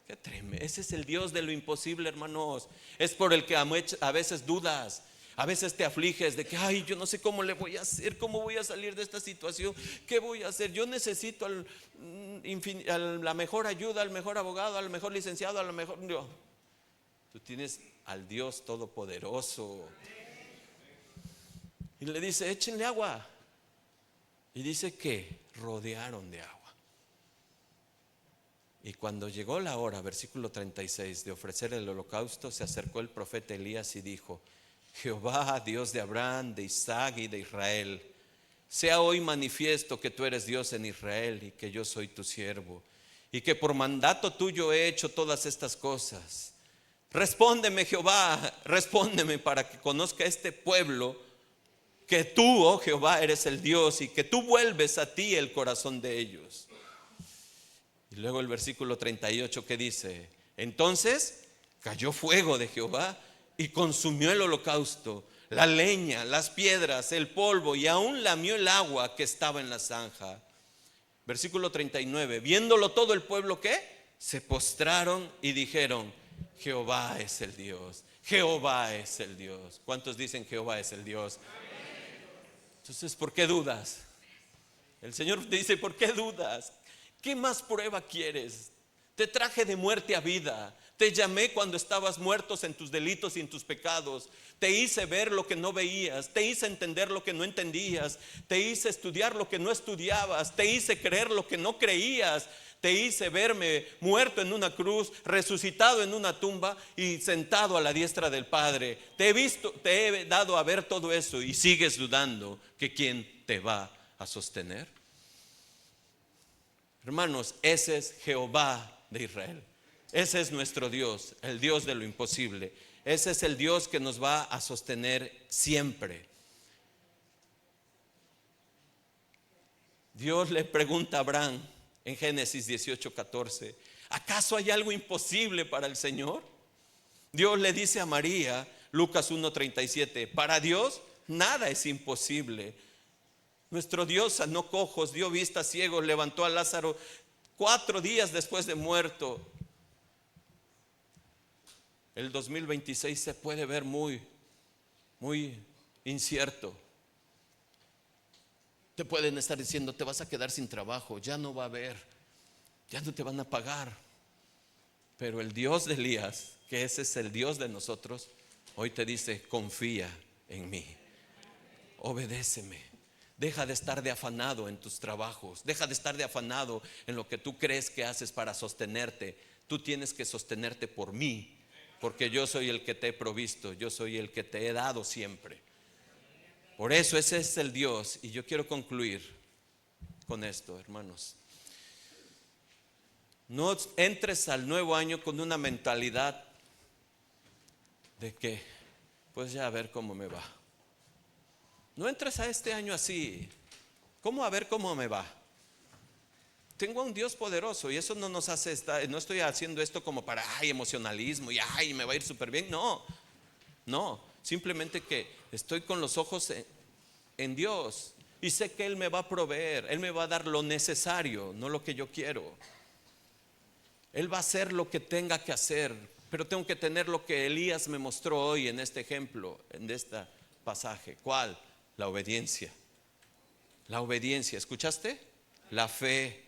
Qué tremendo. Ese es el Dios de lo imposible, hermanos. Es por el que a veces dudas, a veces te afliges de que: ay, yo no sé cómo le voy a hacer, cómo voy a salir de esta situación, qué voy a hacer. Yo necesito la mejor ayuda, al mejor abogado, al mejor licenciado, a lo mejor. No. Tú tienes al Dios todopoderoso. Y le dice: échenle agua. Y dice que rodearon de agua. Y cuando llegó la hora, versículo 36, de ofrecer el holocausto, se acercó el profeta Elías y dijo: Jehová, Dios de Abraham, de Isaac y de Israel, sea hoy manifiesto que tú eres Dios en Israel y que yo soy tu siervo, y que por mandato tuyo he hecho todas estas cosas. Respóndeme, Jehová, respóndeme, para que conozca este pueblo que tú, oh Jehová, eres el Dios, y que tú vuelves a ti el corazón de ellos. Y luego el versículo 38 que dice: entonces cayó fuego de Jehová y consumió el holocausto, la leña, las piedras, el polvo, y aún lamió el agua que estaba en la zanja. Versículo 39, viéndolo todo el pueblo, ¿qué? Se postraron y dijeron: Jehová es el Dios, Jehová es el Dios. ¿Cuántos dicen Jehová es el Dios? Entonces, ¿por qué dudas? El Señor te dice: ¿por qué dudas? ¿Qué más prueba quieres? Te traje de muerte a vida. Te llamé cuando estabas muertos en tus delitos y en tus pecados. Te hice ver lo que no veías. Te hice entender lo que no entendías. Te hice estudiar lo que no estudiabas. Te hice creer lo que no creías. Te hice verme muerto en una cruz, resucitado en una tumba y sentado a la diestra del Padre. Te he dado a ver todo eso, y sigues dudando que quién te va a sostener. Hermanos, ese es Jehová de Israel. Ese es nuestro Dios, el Dios de lo imposible. Ese es el Dios que nos va a sostener siempre. Dios le pregunta a Abraham en Génesis 18:14, ¿acaso hay algo imposible para el Señor? Dios le dice a María, Lucas 1:37, para Dios nada es imposible. Nuestro Dios sanó cojos, dio vista a ciegos, levantó a Lázaro 4 días después de muerto. El 2026 se puede ver muy incierto. Te pueden estar diciendo, te vas a quedar sin trabajo, ya no va a haber, ya no te van a pagar. Pero el Dios de Elías, que ese es el Dios de nosotros, hoy te dice, confía en mí, obedéceme. Deja de estar de afanado en tus trabajos, deja de estar de afanado en lo que tú crees que haces para sostenerte. Tú tienes que sostenerte por mí, porque yo soy el que te he provisto, yo soy el que te he dado siempre. Por eso ese es el Dios. Y yo quiero concluir con esto, hermanos. No entres al nuevo año con una mentalidad de que, pues ya a ver cómo me va. No entres a este año así. ¿Cómo a ver cómo me va? Tengo a un Dios poderoso y eso no nos hace estar, no estoy haciendo esto como para emocionalismo y me va a ir súper bien. No, simplemente que estoy con los ojos en Dios y sé que Él me va a proveer, Él me va a dar lo necesario, no lo que yo quiero. Él va a hacer lo que tenga que hacer, pero tengo que tener lo que Elías me mostró hoy en este ejemplo, en este pasaje. ¿Cuál? La obediencia. La obediencia, ¿escuchaste? La fe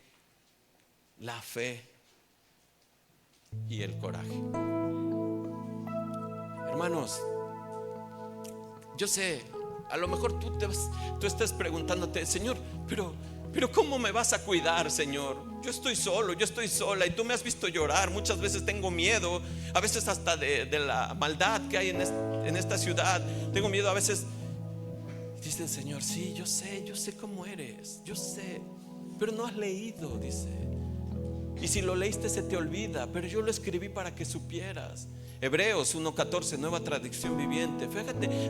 y el coraje. Hermanos, yo sé, a lo mejor tú estás preguntándote, Señor, pero ¿cómo me vas a cuidar, Señor? Yo estoy solo, yo estoy sola y tú me has visto llorar. Muchas veces tengo miedo, a veces hasta de la maldad que hay en esta ciudad. Tengo miedo a veces. Dice el Señor, sí, yo sé cómo eres, yo sé, pero no has leído, dice. Y si lo leíste se te olvida, pero yo lo escribí para que supieras. Hebreos 1:14, nueva traducción viviente.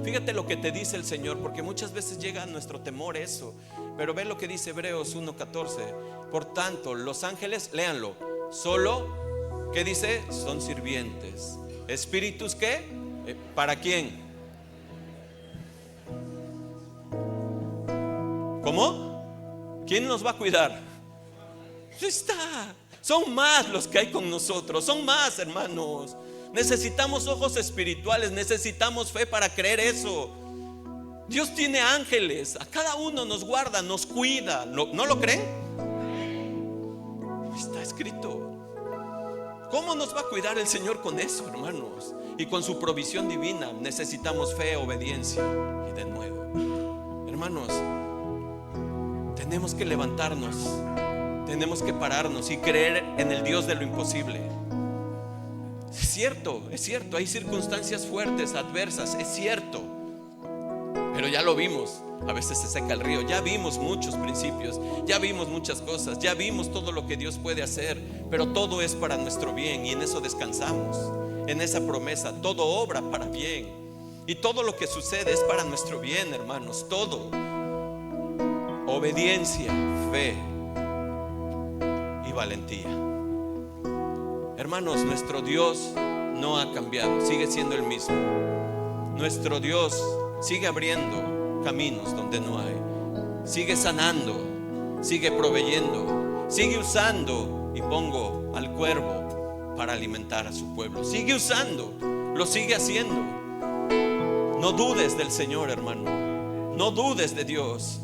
Fíjate lo que te dice el Señor, porque muchas veces llega a nuestro temor eso. Pero ve lo que dice Hebreos 1:14. Por tanto, los ángeles, léanlo, solo, ¿qué dice? Son sirvientes. ¿Espíritus qué? ¿Para quién? ¿Cómo? ¿Quién nos va a cuidar? Está. Son más los que hay con nosotros. Son más, hermanos. Necesitamos ojos espirituales. Necesitamos fe para creer eso. Dios tiene ángeles. A cada uno nos guarda, nos cuida. ¿No lo creen? Está escrito. ¿Cómo nos va a cuidar el Señor con eso, hermanos? Y con su provisión divina. Necesitamos fe, obediencia. Y de nuevo, hermanos, tenemos que levantarnos, tenemos que pararnos y creer en el Dios de lo imposible. Es cierto, hay circunstancias fuertes, adversas, es cierto. Pero ya lo vimos, a veces se seca el río. Ya vimos muchos principios, ya vimos muchas cosas, ya vimos todo lo que Dios puede hacer. Pero todo es para nuestro bien y en eso descansamos, en esa promesa. Todo obra para bien y todo lo que sucede es para nuestro bien, hermanos, todo. Obediencia, fe y valentía. Hermanos, nuestro Dios no ha cambiado, sigue siendo el mismo. Nuestro Dios sigue abriendo caminos donde no hay, sigue sanando, sigue proveyendo, sigue usando, y pongo al cuervo para alimentar a su pueblo. Sigue usando, lo sigue haciendo. No dudes del Señor, hermano, no dudes de Dios.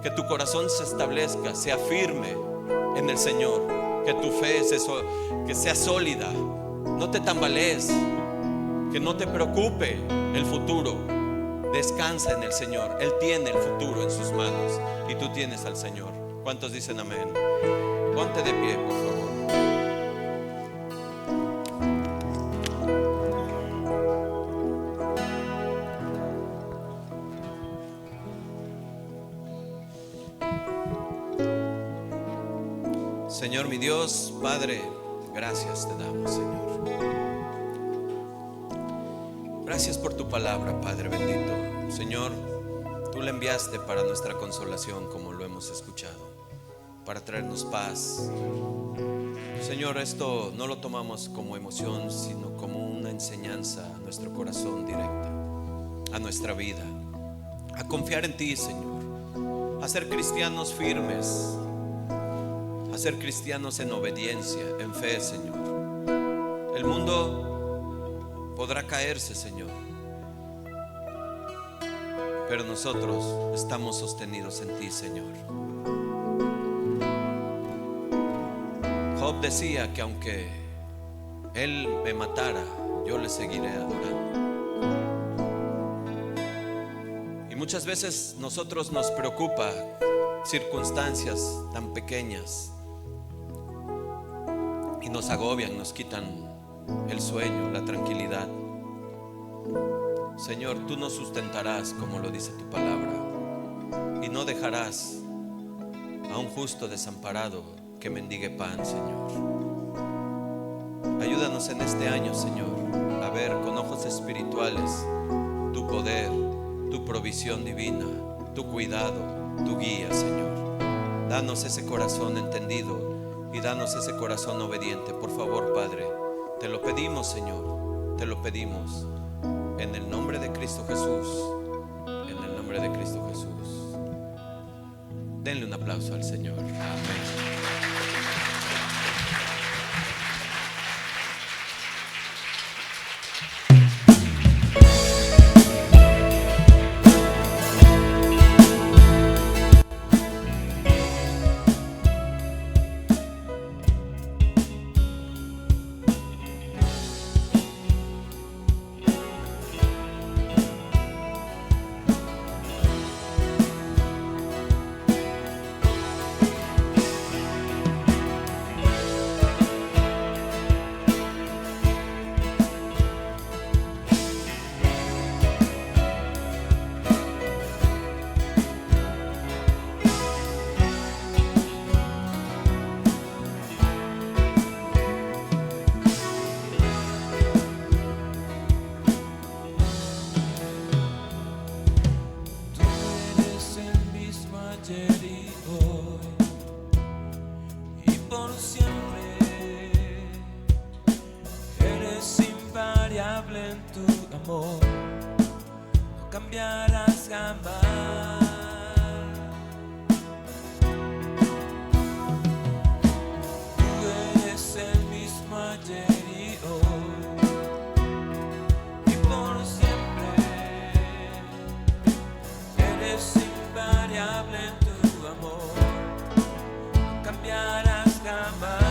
Que tu corazón se establezca, sea firme en el Señor, que tu fe que sea sólida, no te tambalees, que no te preocupe el futuro. Descansa en el Señor, Él tiene el futuro en sus manos y tú tienes al Señor. ¿Cuántos dicen amén? Ponte de pie, por favor. Señor mi Dios, Padre, Gracias te damos, Señor. Gracias por tu palabra, Padre bendito. Señor, tú la enviaste para nuestra consolación, como lo hemos escuchado, para traernos paz. Señor, esto no lo tomamos como emoción, sino como una enseñanza a nuestro corazón directa, a nuestra vida, a confiar en ti, Señor, a ser cristianos firmes, a ser cristianos en obediencia, en fe, Señor. El mundo podrá caerse, Señor, pero nosotros estamos sostenidos en ti, Señor. Job decía que aunque él me matara, yo le seguiré adorando. Y muchas veces nosotros nos preocupa circunstancias tan pequeñas y nos agobian, nos quitan el sueño, la tranquilidad. Señor, tú nos sustentarás, como lo dice tu palabra, y no dejarás a un justo desamparado que mendigue pan, Señor. Ayúdanos en este año, Señor, a ver con ojos espirituales tu poder, tu provisión divina, tu cuidado, tu guía, Señor. Danos ese corazón entendido y danos ese corazón obediente. Por favor, Padre, te lo pedimos, Señor, te lo pedimos en el nombre de Cristo Jesús, en el nombre de Cristo Jesús. Denle un aplauso al Señor. Amén. En tu amor, no cambiarás jamás. Tú eres el mismo ayer y hoy, y por siempre. Eres invariable en tu amor, no cambiarás jamás.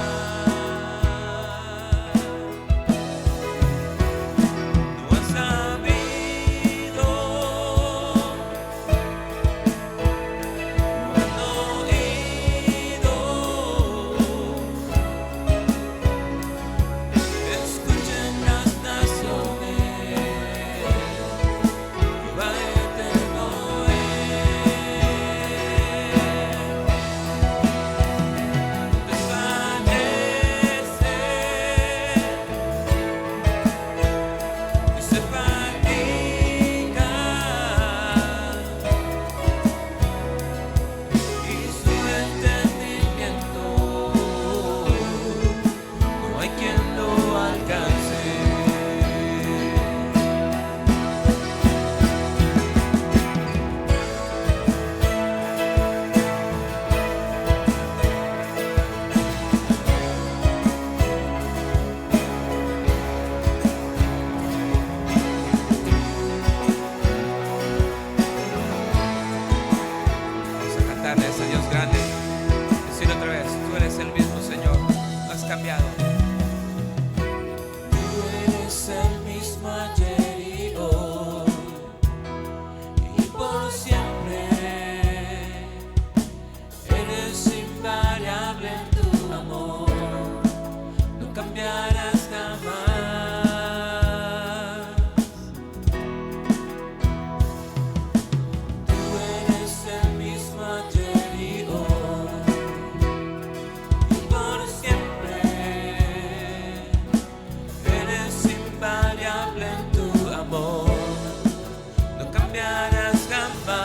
cambiarás jamás.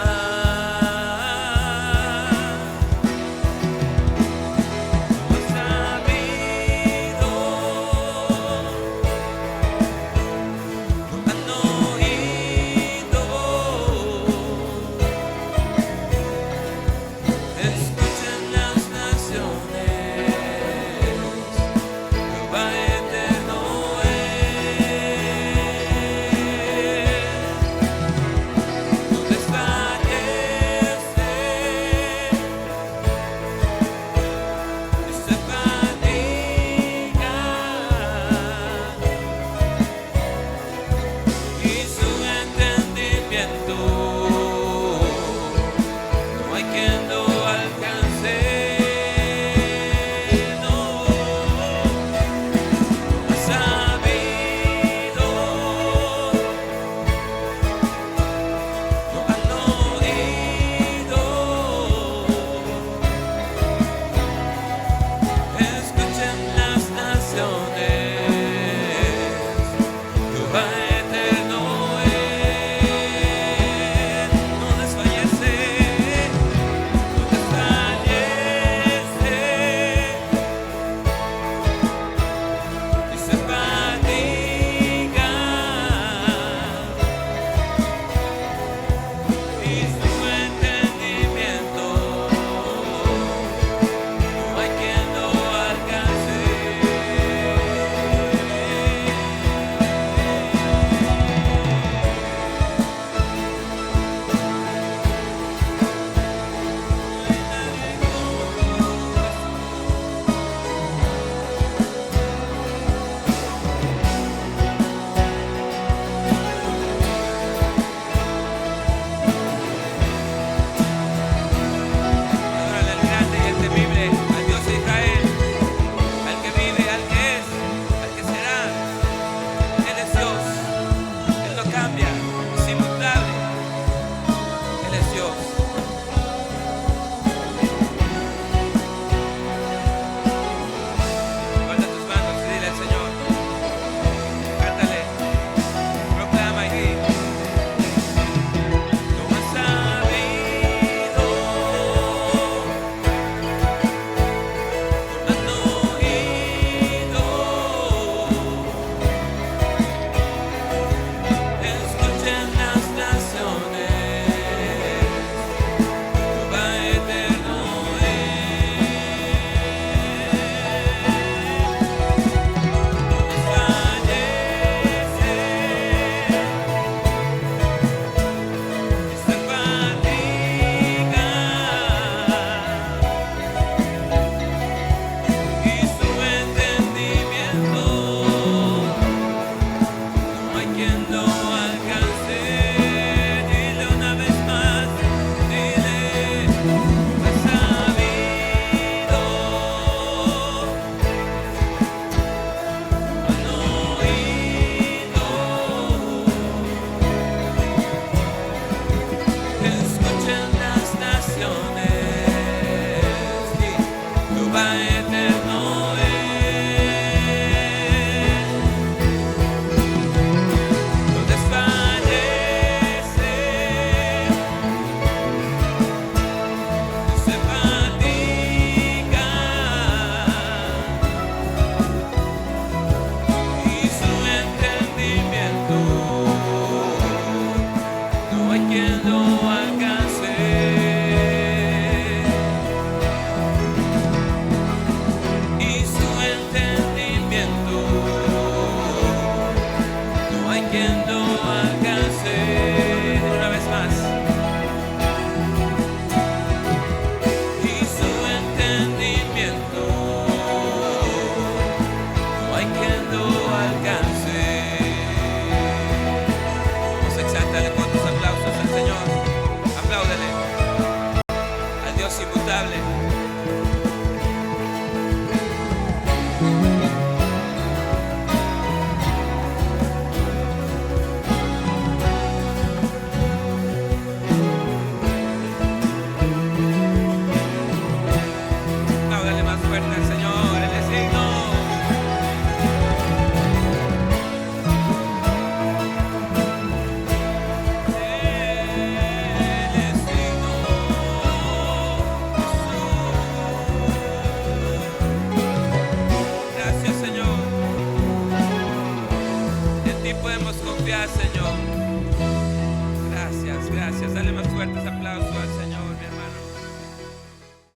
Has sabido, no han oído. Escuchen las naciones, Jehová eterno no desfallece, ni se fatiga, y su entendimiento no hay quien lo alcance. No ha sabido, no han oído. Escuchen las naciones, Jehová eterno no desfallece, no desfallece, ni se fatiga, y su entendimiento no hay quien lo alcance. Adórale al grande y al temible, al Dios de Israel, al que vive, al que es, al que será. Él es Dios, Él no cambia, es inmutable. Él es Dios. Levanta tus manos y dile al Señor, cántale, proclama y di. No has sabido, no han oído. Escuchen las naciones, Jehová eterno no desfallece, ni se fatiga, y su entendimiento no hay quien lo alcance. Dile una vez más, dile, has sabido, han oído. Escuchen las naciones, Jehová eterno no desfallece, no se fatiga, y su entendimiento no hay quien lo alcance. Y su entendimiento no hay quien lo alcance. Una vez más. Y su entendimiento no hay quien lo alcance. Vamos a exaltarle con tus aplausos al Señor. Aplausos. Señor.